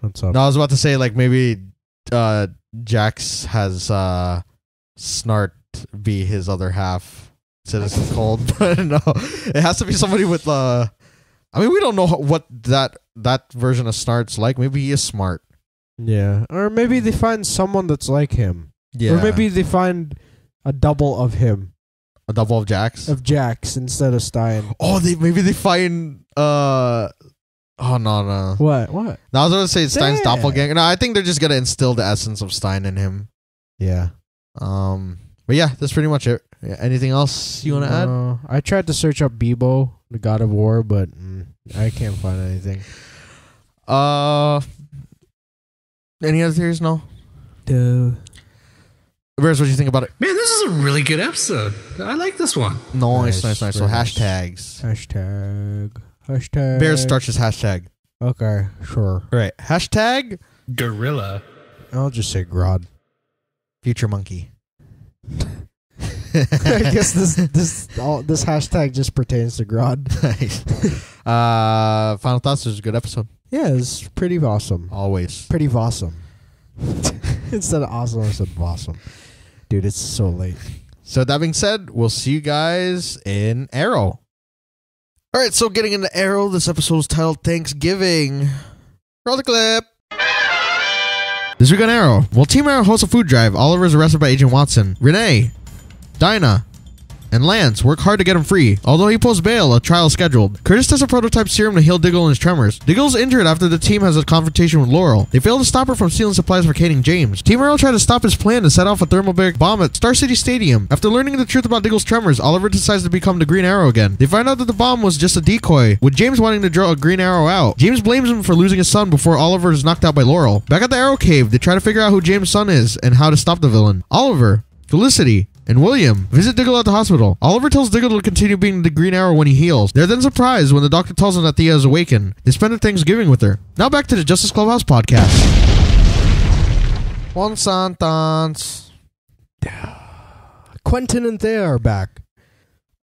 What's up? No, I was about to say like maybe Jax has Snart be his other half, Citizen Cold, but no, it has to be somebody with I mean, we don't know what that version of Snart's like. Maybe he is smart. Yeah, or maybe they find someone that's like him. Yeah, or maybe they find a double of him. A double of Jax? Of Jax instead of Stein. Oh, maybe they find Oh, no. What? No, I was going to say Stein's Yeah. doppelganger. No, I think they're just going to instill the essence of Stein in him. Yeah. But yeah, that's pretty much it. Yeah, anything else you want to add? I tried to search up Bebo, the god of war, but I can't find anything. Any other theories? No? Duh. Bears, what do you think about it? Man, this is a really good episode. I like this one. Nice. So Very nice. hashtags. Hashtag. Bears starts his hashtag. Okay, sure. All right. Hashtag Gorilla. I'll just say Grodd. future monkey. I guess this hashtag just pertains to Grodd. Nice. Final thoughts. This was a good episode. Yeah, it's pretty awesome. Always. Pretty awesome. Instead of awesome, I said awesome. Dude, it's so late. So that being said, we'll see you guys in Arrow. All right, so getting into Arrow, this episode is titled Thanksgiving. Roll the clip. This week on Arrow, while Team Arrow hosts a food drive, Oliver is arrested by Agent Watson. Renee, Dinah, and Lance work hard to get him free. Although he posts bail, a trial is scheduled. Curtis tests a prototype serum to heal Diggle and his tremors. Diggle's injured after the team has a confrontation with Laurel. They fail to stop her from stealing supplies for Cayden James. Team Arrow try to stop his plan to set off a thermobaric bomb at Star City Stadium. After learning the truth about Diggle's tremors, Oliver decides to become the Green Arrow again. They find out that the bomb was just a decoy, with James wanting to draw a Green Arrow out. James blames him for losing his son before Oliver is knocked out by Laurel. Back at the Arrow Cave, they try to figure out who James' son is and how to stop the villain. Oliver, Felicity, and William visit Diggle at the hospital. Oliver tells Diggle to continue being the Green Arrow when he heals. They're then surprised when the doctor tells them that Thea is awakened. They spend their Thanksgiving with her. Now back to the Justice Clubhouse podcast. One sentence. Quentin and Thea are back.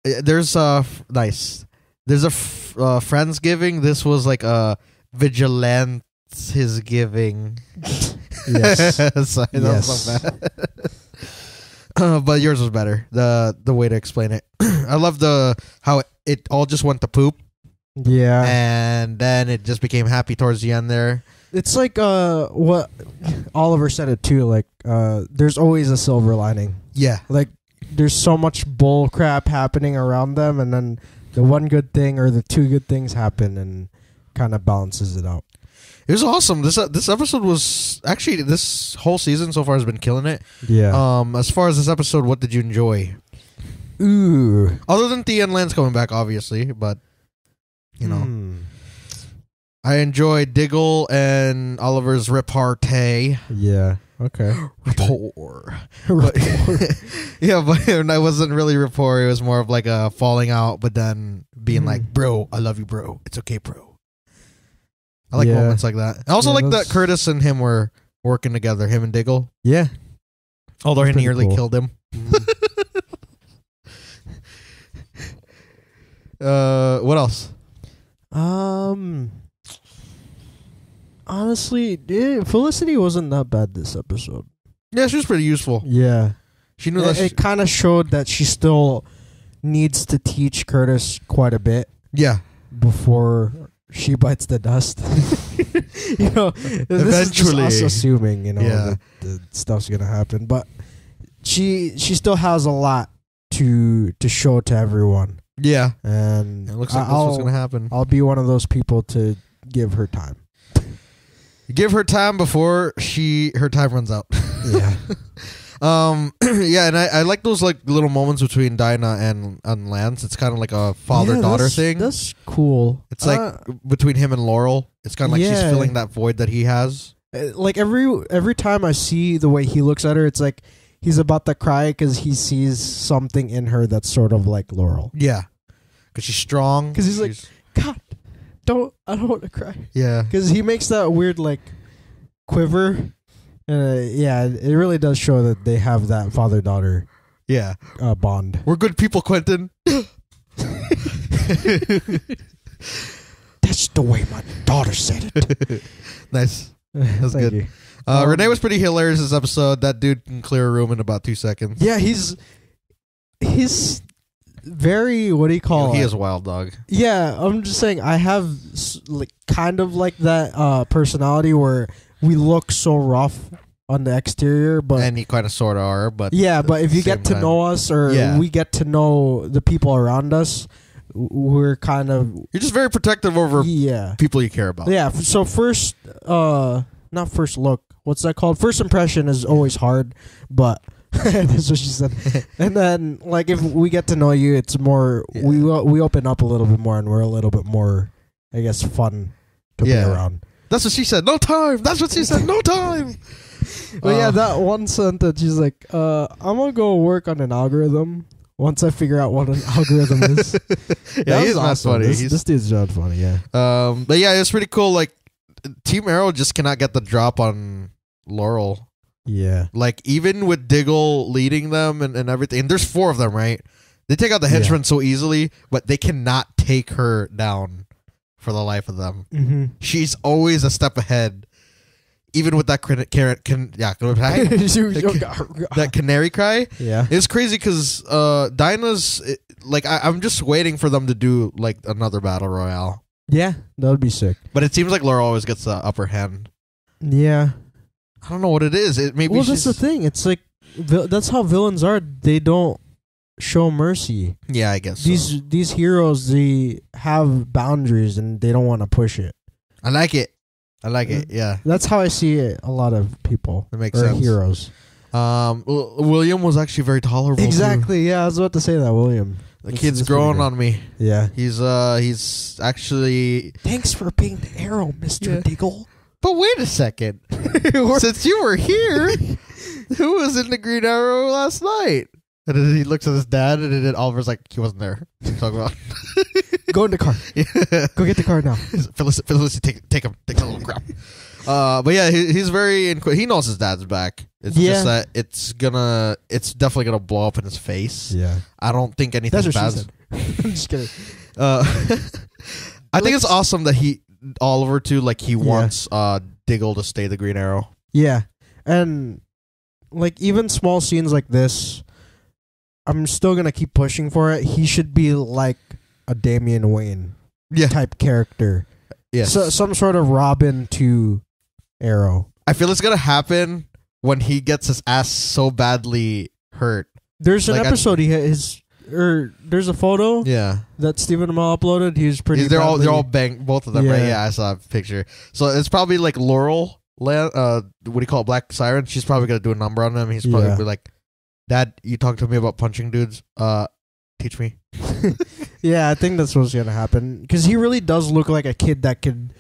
There's nice. There's a Friendsgiving. This was like a Vigilante's giving. Yes. Sorry, that was so bad. But yours was better. The way to explain it. I love how it all just went to poop. Yeah. And then it just became happy towards the end there. It's like what Oliver said it too, like there's always a silver lining. Yeah. Like there's so much bull crap happening around them, and then the one good thing or the two good things happen and kind of balances it out. It was awesome. This episode was actually, this whole season so far has been killing it. Yeah. As far as this episode, what did you enjoy? Ooh. Other than Thea and Lance coming back, obviously, but you know, I enjoyed Diggle and Oliver's repartee. Yeah. Okay. Rapport. Yeah, but it wasn't really rapport. It was more of like a falling out, but then being like, "Bro, I love you, bro. It's okay, bro." I like moments like that. I also like that Curtis and him were working together, him and Diggle. Yeah. Although he nearly killed him. What else? Honestly, Felicity wasn't that bad this episode. Yeah, she was pretty useful. Yeah. She knew that it kind of showed that she still needs to teach Curtis quite a bit. Yeah. Before she bites the dust. You know, eventually. This is us assuming, you know, that the stuff's going to happen. But she still has a lot to show to everyone. Yeah. And it looks like this was going to happen. I'll be one of those people to give her time. Give her time before her time runs out. Yeah. Yeah, and I like those like little moments between Dinah and Lance. It's kind of like a father-daughter thing. That's cool. It's like between him and Laurel. It's kind of like she's filling that void that he has. Like every time I see the way he looks at her, it's like he's about to cry because he sees something in her that's sort of like Laurel. Yeah, because she's strong. Because he's like, God, I don't want to cry. Yeah, because he makes that weird like quiver. Yeah, it really does show that they have that father-daughter bond. We're good people, Quentin. That's the way my daughter said it. Nice. That's good. Renee was pretty hilarious this episode. That dude can clear a room in about 2 seconds. Yeah, he's very, what do you call it? He is a wild dog. Yeah, I'm just saying I have like kind of like that personality where we look so rough on the exterior, but and you kind of sort of are, but yeah, but if you get to know us or we get to know the people around us, we're kind of You're just very protective over people you care about. Yeah. So first, not first look. What's that called? First impression is always hard, but that's what she said. And then, like, if we get to know you, it's more. Yeah. We open up a little bit more, and we're a little bit more, I guess, fun to be around. That's what she said. No time. That's what she said. No time. But yeah, that one sentence, she's like, I'm gonna go work on an algorithm once I figure out what an algorithm is. Yeah, he's not funny. This dude's not funny, yeah. But yeah, it's pretty cool. Like, Team Arrow just cannot get the drop on Laurel. Yeah. Like, even with Diggle leading them and everything, and there's 4 of them, right? They take out the henchmen so easily, but they cannot take her down for the life of them. Mm-hmm. She's always a step ahead. Even with that that canary cry. Yeah. It's crazy because Dinah's, like, I'm just waiting for them to do, like, another battle royale. Yeah, that would be sick. But it seems like Laurel always gets the upper hand. Yeah. I don't know what it is. Maybe that's the thing. It's like, that's how villains are. They don't show mercy. Yeah, I guess These heroes, they have boundaries and they don't want to push it. I like it. Yeah. That's how I see it. A lot of people. That makes sense. Heroes. William was actually very tolerable. Exactly. Too. Yeah, I was about to say that. William. The kid's growing on me. Yeah. He's actually. Thanks for being the Arrow, Mr. Diggle. But wait a second. Since you were here, who was in the Green Arrow last night? And then he looks at his dad, and then Oliver's like, he wasn't there. What are you talking about? Go in the car. Yeah. Go get the car now. Felicity, take him. Take a little crap. But yeah, he's very. He knows his dad's back. It's just that it's definitely gonna blow up in his face. Yeah. I don't think anything bad. I'm just kidding. I think it's awesome that Oliver too. Like, he wants Diggle to stay the Green Arrow. Yeah, and like, even small scenes like this, I'm still gonna keep pushing for it. He should be like a Damian Wayne type character. Yes. So, some sort of Robin to Arrow. I feel it's gonna happen when he gets his ass so badly hurt. There's an episode there's a photo that Stephen Amell uploaded. He's pretty. They're all banged, both of them, right? Yeah, I saw a picture. So it's probably like Laurel, what do you call it, Black Siren? She's probably gonna do a number on him. He's probably gonna be like, Dad, you talked to me about punching dudes. Teach me. Yeah, I think that's what's gonna happen, because he really does look like a kid that could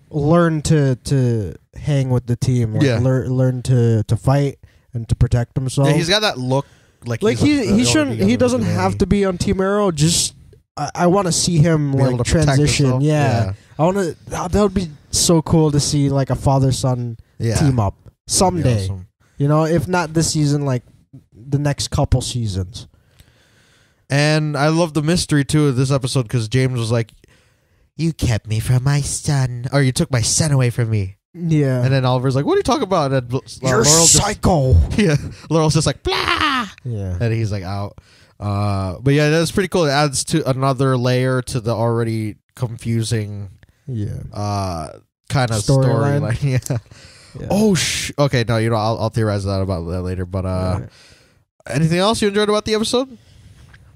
learn to hang with the team. Like, learn to fight and to protect himself. Yeah, he's got that look. Like he doesn't have to be on Team Arrow. Just I want to see him like transition. Yeah. I want to. That would be so cool to see, like, a father-son team up someday. Awesome. You know, if not this season, like the next couple seasons. And I love the mystery too of this episode, because James was like, "You kept me from my son, or you took my son away from me." Yeah. And then Oliver's like, "What are you talking about?" And You're psycho. Laurel's just like, blah. Yeah. And he's like out. But yeah, that's pretty cool. It adds to another layer to the already confusing kind of storyline. Yeah. Oh okay, no, I'll theorize about that later. But anything else you enjoyed about the episode?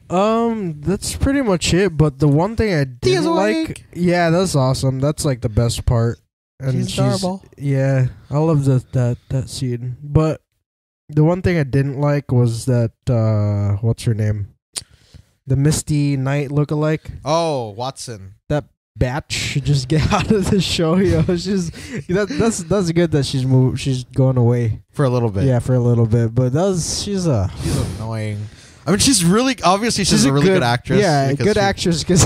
That's pretty much it. But the one thing I didn't like, that's awesome. That's like the best part. And she's adorable. Yeah, I love that scene. But the one thing I didn't like was that what's her name? The Misty Knight lookalike. Oh, Watson. That batch should just get out of the show. That's good that she's going away for a little bit. Yeah, for a little bit. But she's annoying. I mean, she's really obviously she's a really good actress. Yeah, good actress, because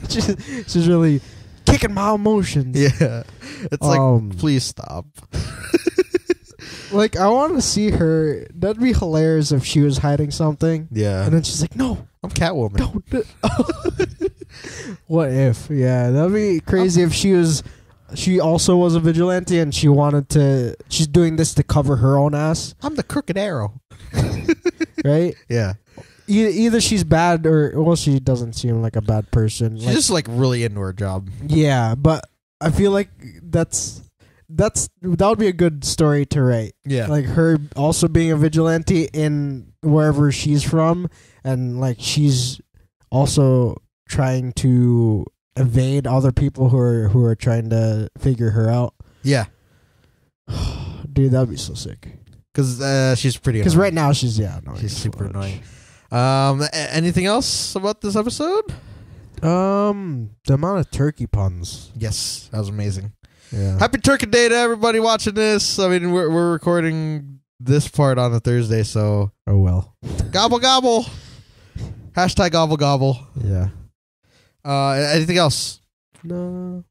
she's really kicking my emotions. Yeah, it's like, please stop. Like, I want to see her. That'd be hilarious if she was hiding something. Yeah, and then she's like, "No, I'm Catwoman." Don't. What if? Yeah, that'd be crazy if she also was a vigilante and she's doing this to cover her own ass. I'm the Crooked Arrow. Right? Yeah. Either she's bad or she doesn't seem like a bad person. She's just like really into her job. Yeah, but I feel like that would be a good story to write. Yeah. Like, her also being a vigilante in wherever she's from, and like she's also trying to evade other people who are trying to figure her out. Yeah. Dude, that'd be so sick. Because she's pretty annoying. Because right now she's annoying. She's super annoying. Anything else about this episode? The amount of turkey puns. Yes, that was amazing. Yeah. Happy Turkey Day to everybody watching this. I mean, we're recording this part on a Thursday, so Oh well. gobble gobble. Hashtag gobble gobble. Yeah. Anything else? No.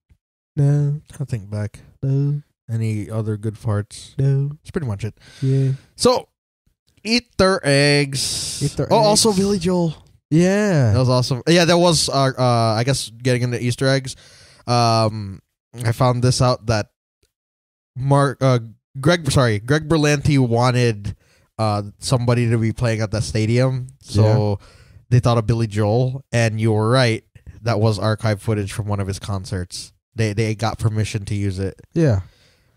I'll think back. No. Any other good parts? No. That's pretty much it. Yeah. So, eat their eggs. Eat their eggs. Also Billy Joel. Yeah. That was awesome. Yeah, that was, I guess, getting into Easter eggs. I found this out that Greg Berlanti wanted somebody to be playing at that stadium. So they thought of Billy Joel. And you were right. That was archive footage from one of his concerts. They got permission to use it. Yeah.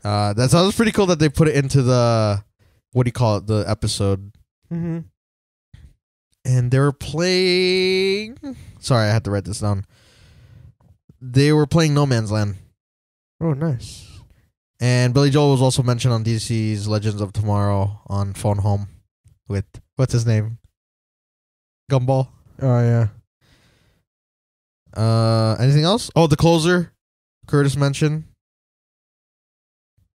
That was pretty cool that they put it into the, what do you call it, the episode. Mm-hmm. And they were playing... Sorry, I had to write this down. They were playing No Man's Land. Oh, nice. And Billy Joel was also mentioned on DC's Legends of Tomorrow on Phone Home with, what's his name? Gumball. Oh, yeah. Anything else? Oh, the closer. Curtis mentioned.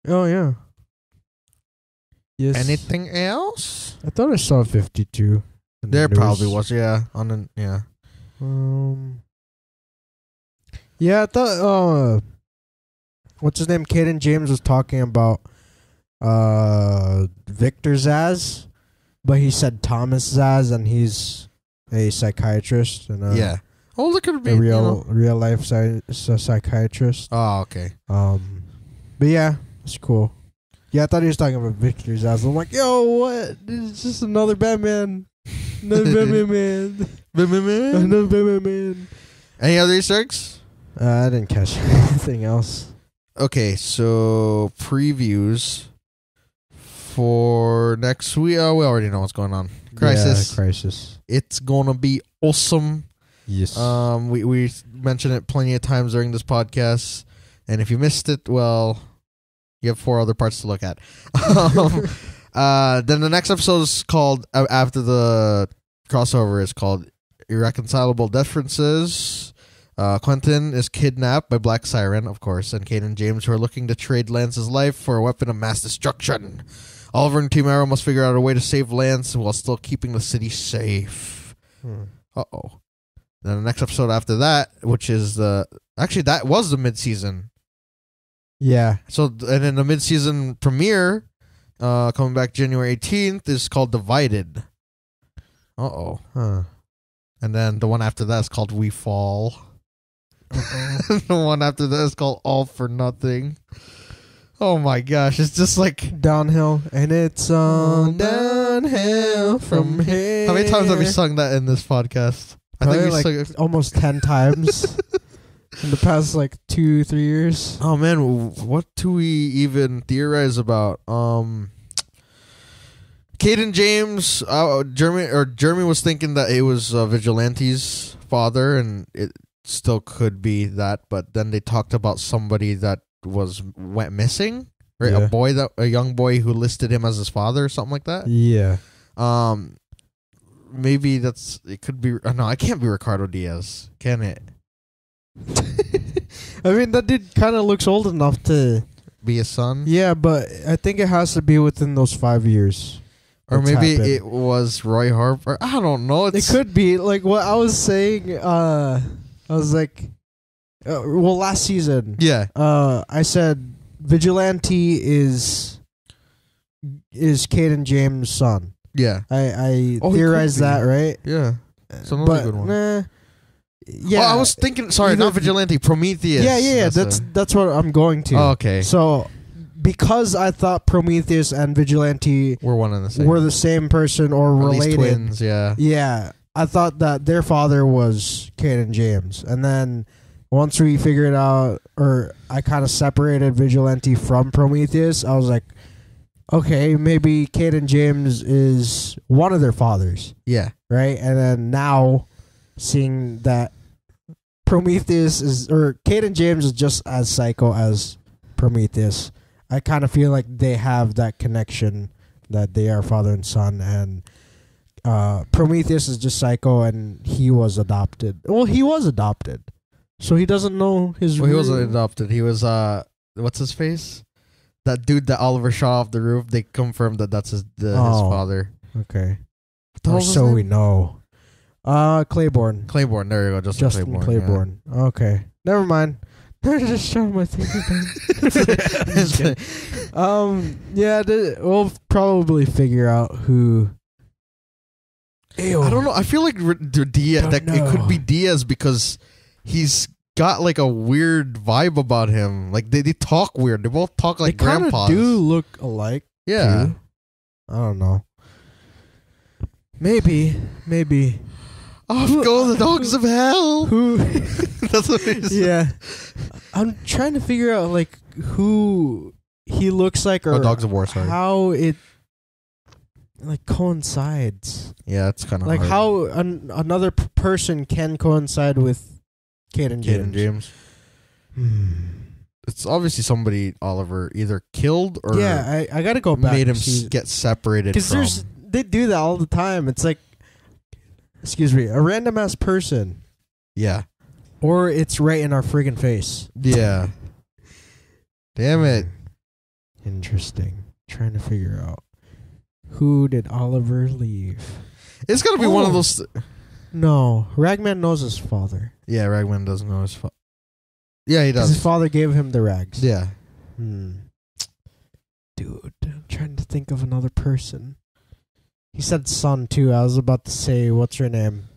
Oh, yeah. Yes. Anything else? I thought I saw 52. There probably was, yeah. Yeah. Yeah, I thought, what's his name? Cayden James was talking about, Victor Zsasz, but he said Thomas Zsasz, and he's a psychiatrist. And, yeah. Oh, look at me. A real life psychiatrist. Oh, okay. But yeah, it's cool. Yeah, I thought he was talking about Victor Zsasz. I'm like, yo, what? It's just another Batman. Another Batman man. Another Batman man. Any other Easter eggs? I didn't catch anything else. Okay, so previews for next week. Oh, we already know what's going on. Crisis. Yeah, Crisis. It's gonna be awesome. Yes. We mentioned it plenty of times during this podcast, and if you missed it, well, you have 4 other parts to look at. Then the next episode is called, after the crossover, is called Irreconcilable Differences. Quentin is kidnapped by Black Siren, of course, and Cayden James, who are looking to trade Lance's life for a weapon of mass destruction. Oliver and Team Arrow must figure out a way to save Lance while still keeping the city safe. Uh-oh. Then the next episode after that, which is actually, that was the mid-season. Yeah. So, and then the mid-season premiere, coming back January 18th, is called Divided. Uh-oh. Huh. And then the one after that is called We Fall. The one after that is called All for Nothing. Oh my gosh, it's just like Downhill, and it's on downhill from here. How many times have we sung that in this podcast? Probably I think we like sung it almost 10 times in the past like 2-3 years. Oh man, what do we even theorize about? Cayden James, Jeremy was thinking that it was Vigilante's father, and it still could be that. But then they talked about somebody that went missing, right? Yeah. A young boy who listed him as his father, or something like that. Yeah. Maybe it could be. No, it can't be Ricardo Diaz, can it? I mean, that dude kind of looks old enough to be his son. Yeah, but I think it has to be within those 5 years. Or maybe it was Roy Harper. I don't know. It could be. Like what I was saying, I was like, last season. Yeah. I said Vigilante is Cayden James' son. Yeah. I theorized that, right? Yeah. It's another good one. Yeah. I was thinking, sorry, not Vigilante, Prometheus. Yeah. That's what I'm going to. Oh, okay. So, because I thought Prometheus and Vigilante were one and the same. Were the same person or related. At least twins, yeah. Yeah. I thought that their father was Cayden James. And then once we figured out, or I kind of separated Vigilante from Prometheus, I was like, okay, maybe Cayden James is one of their fathers. Yeah. Right? And then now seeing that Prometheus or Cayden James is just as psycho as Prometheus. I kind of feel like they have that connection, that they are father and son, and Prometheus is just psycho, and he was adopted. Well, he was adopted, so he doesn't know his. Well, he wasn't adopted. He was what's his face? That dude that Oliver shot off the roof. They confirmed that that's his father. Okay, Or so we know. Claiborne. Claiborne. There you go. Justin Claiborne. Yeah. Okay, never mind. I just showed my thing. Yeah, we'll probably figure out who. Ew. I don't know. I feel like Diaz. It could be Diaz because he's got like a weird vibe about him. Like they talk weird. They both talk like grandpas. They do look alike. Yeah. Too. I don't know. Maybe. Off go the dogs of hell. Who? That's what it is. Yeah. I'm trying to figure out like who he looks like, or Dogs of War. Sorry. How it like coincides. Yeah, it's kind of like hard. how another person can coincide with Cayden James. It's obviously somebody Oliver either killed or I gotta go back. Made him get separated because they do that all the time. It's like, excuse me, a random ass person. Yeah. Or it's right in our friggin' face. Yeah. Damn it. Interesting. Trying to figure out who did Oliver leave. It's gonna be one of those. No, Ragman knows his father. Yeah, Ragman doesn't know his father. Yeah, he does. His father gave him the rags. Yeah. Dude, I'm trying to think of another person. He said son too. I was about to say, what's her name?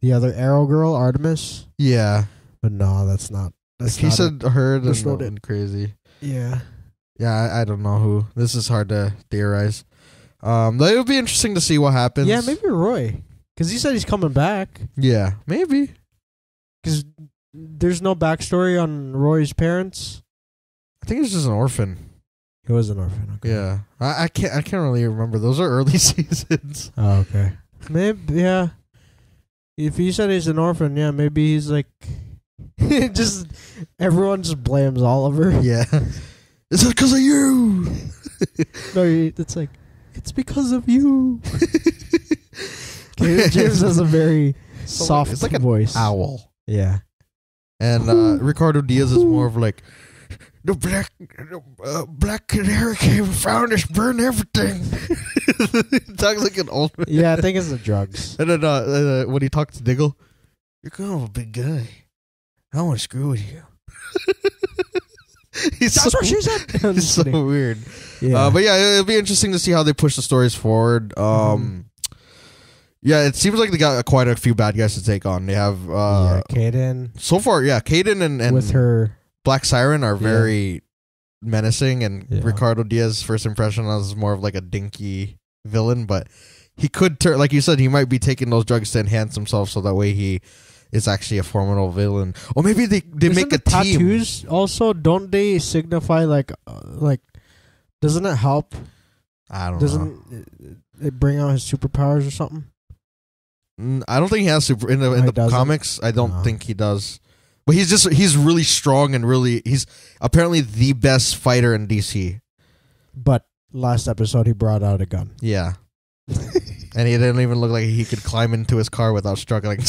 The other Arrow girl, Artemis? Yeah. But no, that's not. If he said her, then that would crazy. Yeah. Yeah, I don't know who. This is hard to theorize. It would be interesting to see what happens. Yeah, maybe Roy. Because he said he's coming back. Yeah, maybe. Because there's no backstory on Roy's parents. I think he's just an orphan. He was an orphan. Okay. Yeah, I can't really remember. Those are early seasons. Oh, okay. Maybe, yeah. If he said he's an orphan, yeah, maybe he's like, just everyone just blames Oliver. Yeah, it's because of you. No, it's like, it's because of you. James has a very soft it's like voice. An owl. Yeah. And Ricardo Diaz is more of like, the black canary came and found us, burned everything. He talks like an old man. Yeah, I think it's the drugs. And then when he talks to Diggle, you're kind of a big guy. I want to screw with you. That's what she said. He's so weird. Yeah. But yeah, it'll be interesting to see how they push the stories forward. Yeah, it seems like they got quite a few bad guys to take on. They have Cayden. So far, yeah, Cayden and with her Black Siren are very menacing, and Ricardo Diaz's first impression was more of like a dinky villain, but he could turn, like you said, he might be taking those drugs to enhance himself, so that way he is actually a formidable villain. Or maybe they make a team. Tattoos also, don't they signify like doesn't it help? I don't know. Doesn't it bring out his superpowers or something? I don't think he has super in the comics. I don't think he does. But he's really strong and he's apparently the best fighter in DC. But last episode he brought out a gun. Yeah. And he didn't even look like he could climb into his car without struggling.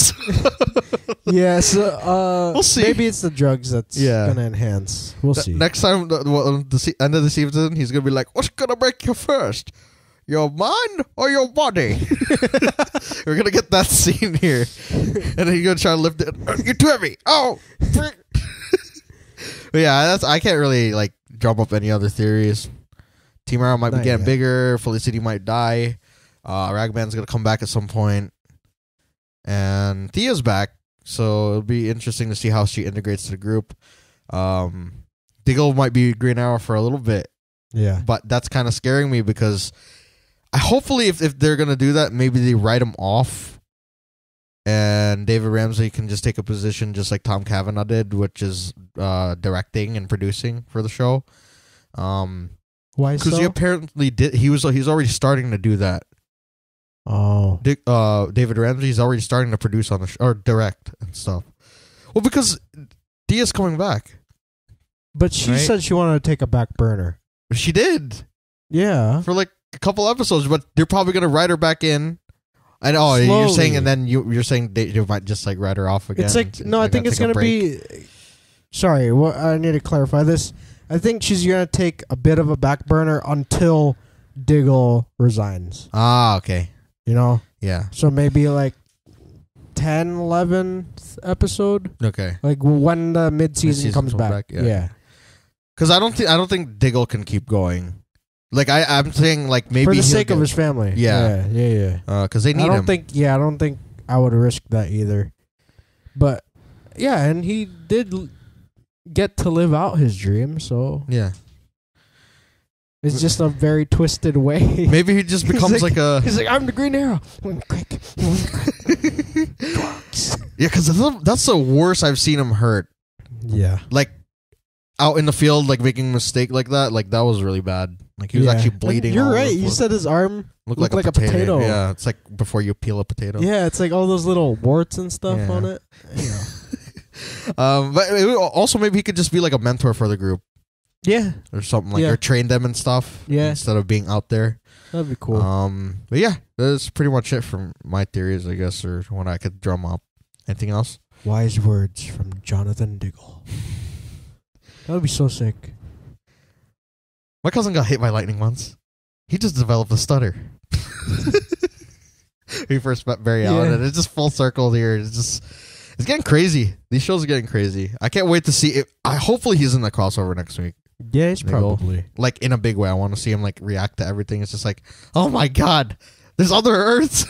Yeah, so we'll see. Maybe it's the drugs that's gonna enhance. We'll see. Next time, the end of the season, he's gonna be like, "What's gonna break you first? Your mind or your body?" We're gonna get that scene here, and then he's gonna try to lift it. You're too heavy. Oh, frick. But yeah, I can't really like drum up any other theories. Team Arrow might be getting bigger. Felicity might die. Ragman's gonna come back at some point, and Thea's back. So it'll be interesting to see how she integrates to the group. Diggle might be Green Arrow for a little bit. Yeah. But that's kind of scaring me because hopefully if they're going to do that, maybe they write him off and David Ramsey can just take a position just like Tom Cavanaugh did, which is directing and producing for the show. Why so? Because he apparently did. He's already starting to do that. Oh. David Ramsey's already starting to produce on the or direct and stuff. Well, because Thea's coming back. But she said she wanted to take a back burner. She did. Yeah. For like a couple episodes, but they're probably going to write her back in. And you're saying, and then you're saying they might just like write her off again. It's like, no, I think it's going to be... Sorry, I need to clarify this. I think she's going to take a bit of a back burner until Diggle resigns. Ah, okay. You know? Yeah. So maybe like 10, 11th episode. Okay. Like when the mid-season comes back. Yeah. Because I don't think Diggle can keep going. Like I'm saying, like maybe for the sake of his family. Yeah. Because they need him. I don't think I would risk that either. But yeah, and he did get to live out his dream. So yeah. It's just a very twisted way. Maybe he just becomes like a... He's like, I'm the Green Arrow. Yeah, because that's the worst I've seen him hurt. Yeah. Like, out in the field, like, making a mistake like that. Like, that was really bad. Like, he was actually bleeding. You're right. You said his arm looked like a potato. Yeah, it's like before you peel a potato. Yeah, it's like all those little warts and stuff on it. Yeah. But also, maybe he could just be like a mentor for the group. Yeah. Or something like, or train them and stuff. Yeah. Instead of being out there. That'd be cool. But yeah, that's pretty much it from my theories, I guess, or what I could drum up. Anything else? Wise words from Jonathan Diggle. That would be so sick. My cousin got hit by lightning once. He just developed a stutter. We first met Barry Allen, and it's just full circle here. It's getting crazy. These shows are getting crazy. I can't wait to see it. Hopefully he's in the crossover next week. Yeah, he's probably. Like, in a big way. I want to see him, like, react to everything. It's just like, oh my God, there's other Earths.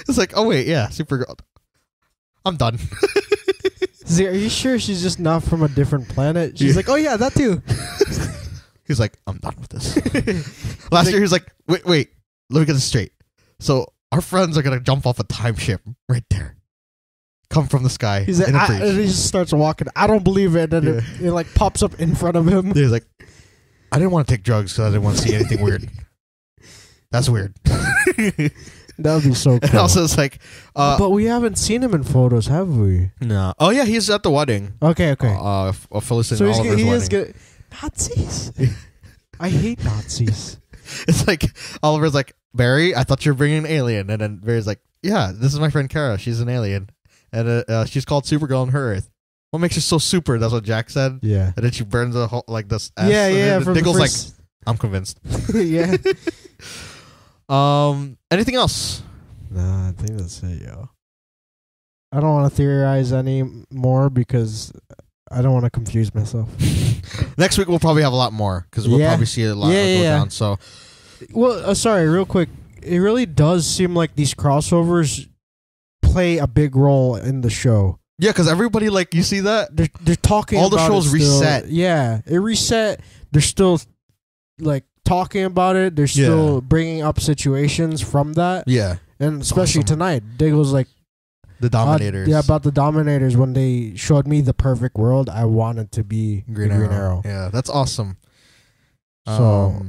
It's like, oh wait, yeah, Supergirl. I'm done. Are you sure she's just not from a different planet? She's like, oh yeah, that too. He's like, I'm done with this. Last year, he was like, wait, let me get this straight. So, our friends are going to jump off a time ship right there. Come from the sky. He's like, and he just starts walking. I don't believe it. And it like pops up in front of him. He's like, I didn't want to take drugs because I didn't want to see anything weird. That's weird. That would be so cool. And also, it's like, but we haven't seen him in photos, have we? No. Oh yeah, he's at the wedding. Okay. Felicity and Oliver's wedding. Is good. Nazis. I hate Nazis. It's like Oliver's like, Barry, I thought you were bringing an alien, and then Barry's like, yeah, this is my friend Kara. She's an alien, and she's called Supergirl on her Earth. What makes her so super? That's what Jack said. Yeah. And then she burns a whole, like this. S, yeah. Diggle's like, I'm convinced. Yeah. Anything else? Nah, I think that's it, yo. I don't want to theorize any more because I don't want to confuse myself. Next week we'll probably have a lot more because we'll probably see a lot go down. So, well, sorry, real quick. It really does seem like these crossovers play a big role in the show. Yeah, because everybody, like, you see that they're talking. All the shows reset. Yeah, it reset. They're still like talking about it. They're still bringing up situations from that. Yeah, and especially tonight, Diggle's like the Dominators. About the Dominators. When they showed me the perfect world, I wanted to be Green Arrow. Yeah, that's awesome. So,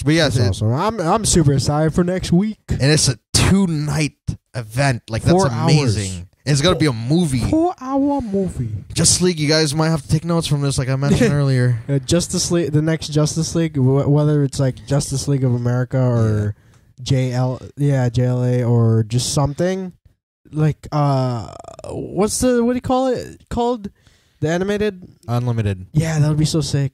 but yeah, that's awesome. I'm super excited for next week. And it's a 2-night event. Like, that's amazing. And it's gonna be a movie. 4-hour movie. Justice League. You guys might have to take notes from this, like I mentioned earlier. Justice League. The next Justice League, whether it's like Justice League of America or JLA, or just something like what do you call it called? The animated Unlimited. Yeah, that would be so sick.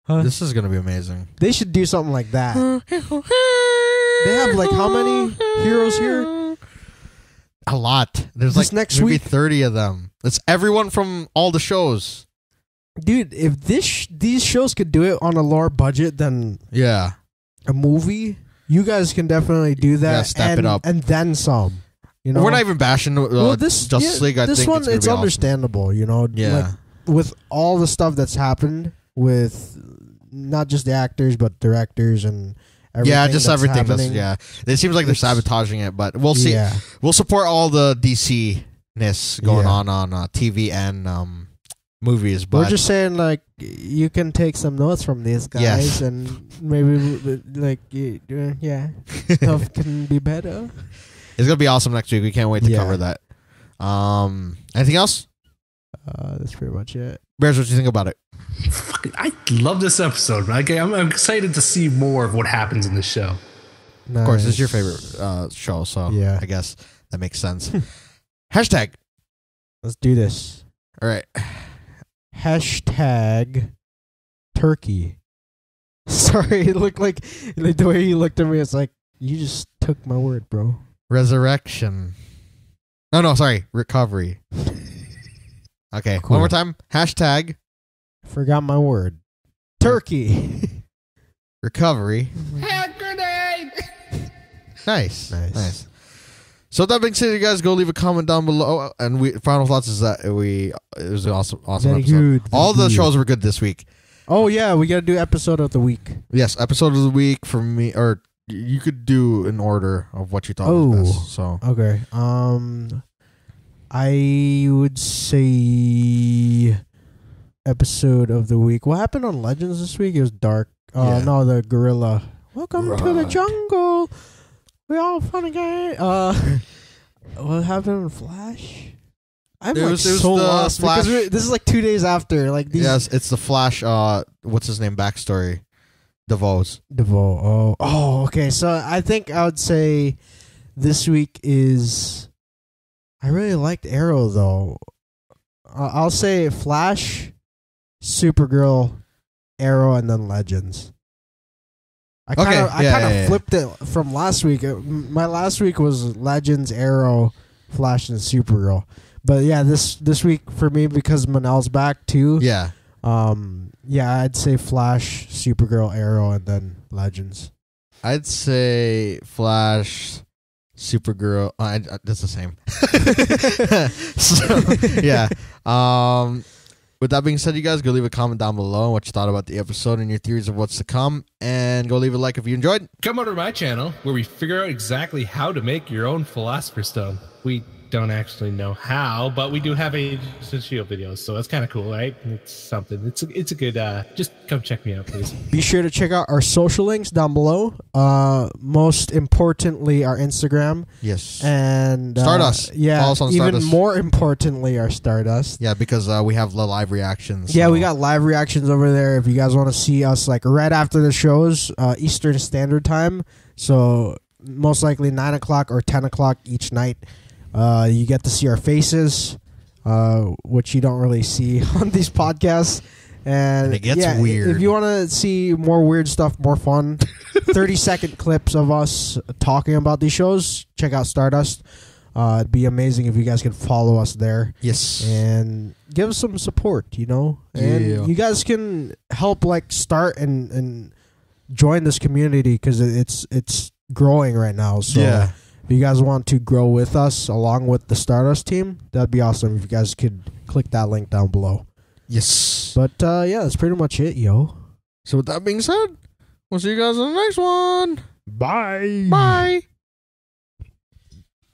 Huh? This is gonna be amazing. They should do something like that. They have like how many heroes here? A lot. There's this like next maybe week 30 of them. It's everyone from all the shows. Dude, if these shows could do it on a lower budget than a movie, you guys can definitely do that. Yeah, step it up. And then some. You know? We're not even bashing Justice League. I think it's understandable, you know? Yeah. Like, with all the stuff that's happened with not just the actors, but directors and everything. Yeah, just everything. It seems like they're sabotaging it, but we'll see. Yeah. We'll support all the DC-ness going on TV and movies, but we're just saying like you can take some notes from these guys, and maybe like stuff can be better. It's gonna be awesome next week. We can't wait to cover that. Anything else? That's pretty much it. Bears, what do you think about it? I love this episode. I'm excited to see more of what happens in the show. Nice. Of course, this is your favorite show, so I guess that makes sense. Hashtag. Let's do this. All right. Hashtag turkey. Sorry, it looked like the way you looked at me. It's like you just took my word, bro. Resurrection. No, sorry. Recovery. Okay, cool. One more time. Hashtag. Forgot my word. Turkey. Recovery. Hand grenade! Nice. So with that being said, you guys go leave a comment down below. And final thoughts is that it was an awesome Very episode. good. All the shows were good this week. Oh yeah, we gotta do episode of the week. Yes, episode of the week for me, or you could do an order of what you thought was best. So okay, I would say episode of the week. What happened on Legends this week? It was dark. No, the gorilla. Welcome to the jungle. We all fun again. What happened in Flash? I'm so lost because this is like 2 days after. Like these. Yes, it's the Flash. What's his name? Backstory. DeVoe. Oh. Okay. So I think I would say this week is. I really liked Arrow though. I'll say Flash, Supergirl, Arrow, and then Legends. I kind of flipped it from last week. My last week was Legends, Arrow, Flash, and Supergirl. But yeah, this week for me, because Mon-El's back too. Yeah. I'd say Flash, Supergirl, Arrow, and then Legends. I'd say Flash, Supergirl. That's the same. So, yeah. With that being said, you guys go leave a comment down below on what you thought about the episode and your theories of what's to come, and go leave a like if you enjoyed. Come over to my channel where we figure out exactly how to make your own Philosopher's Stone. We don't actually know how, but we do have a Shield videos, so that's kind of cool, right? It's something. It's a good. Just come check me out, please. Be sure to check out our social links down below. Most importantly, our Instagram. Yes. And Stardust. Yeah. Follow us on even Stardust. more importantly, our Stardust. Yeah, because we have the live reactions. Yeah, we got live reactions over there. If you guys want to see us, like right after the shows, Eastern Standard Time. So most likely 9 o'clock or 10 o'clock each night. You get to see our faces, which you don't really see on these podcasts. And it gets weird. If you want to see more weird stuff, more fun, 30-second clips of us talking about these shows, check out Stardust. It'd be amazing if you guys could follow us there. Yes. And give us some support, you know? And you guys can help start and join this community because it's growing right now. So yeah. If you guys want to grow with us along with the Stardust team, that'd be awesome if you guys could click that link down below. Yes. But that's pretty much it, yo. So with that being said, we'll see you guys on the next one. Bye. Bye.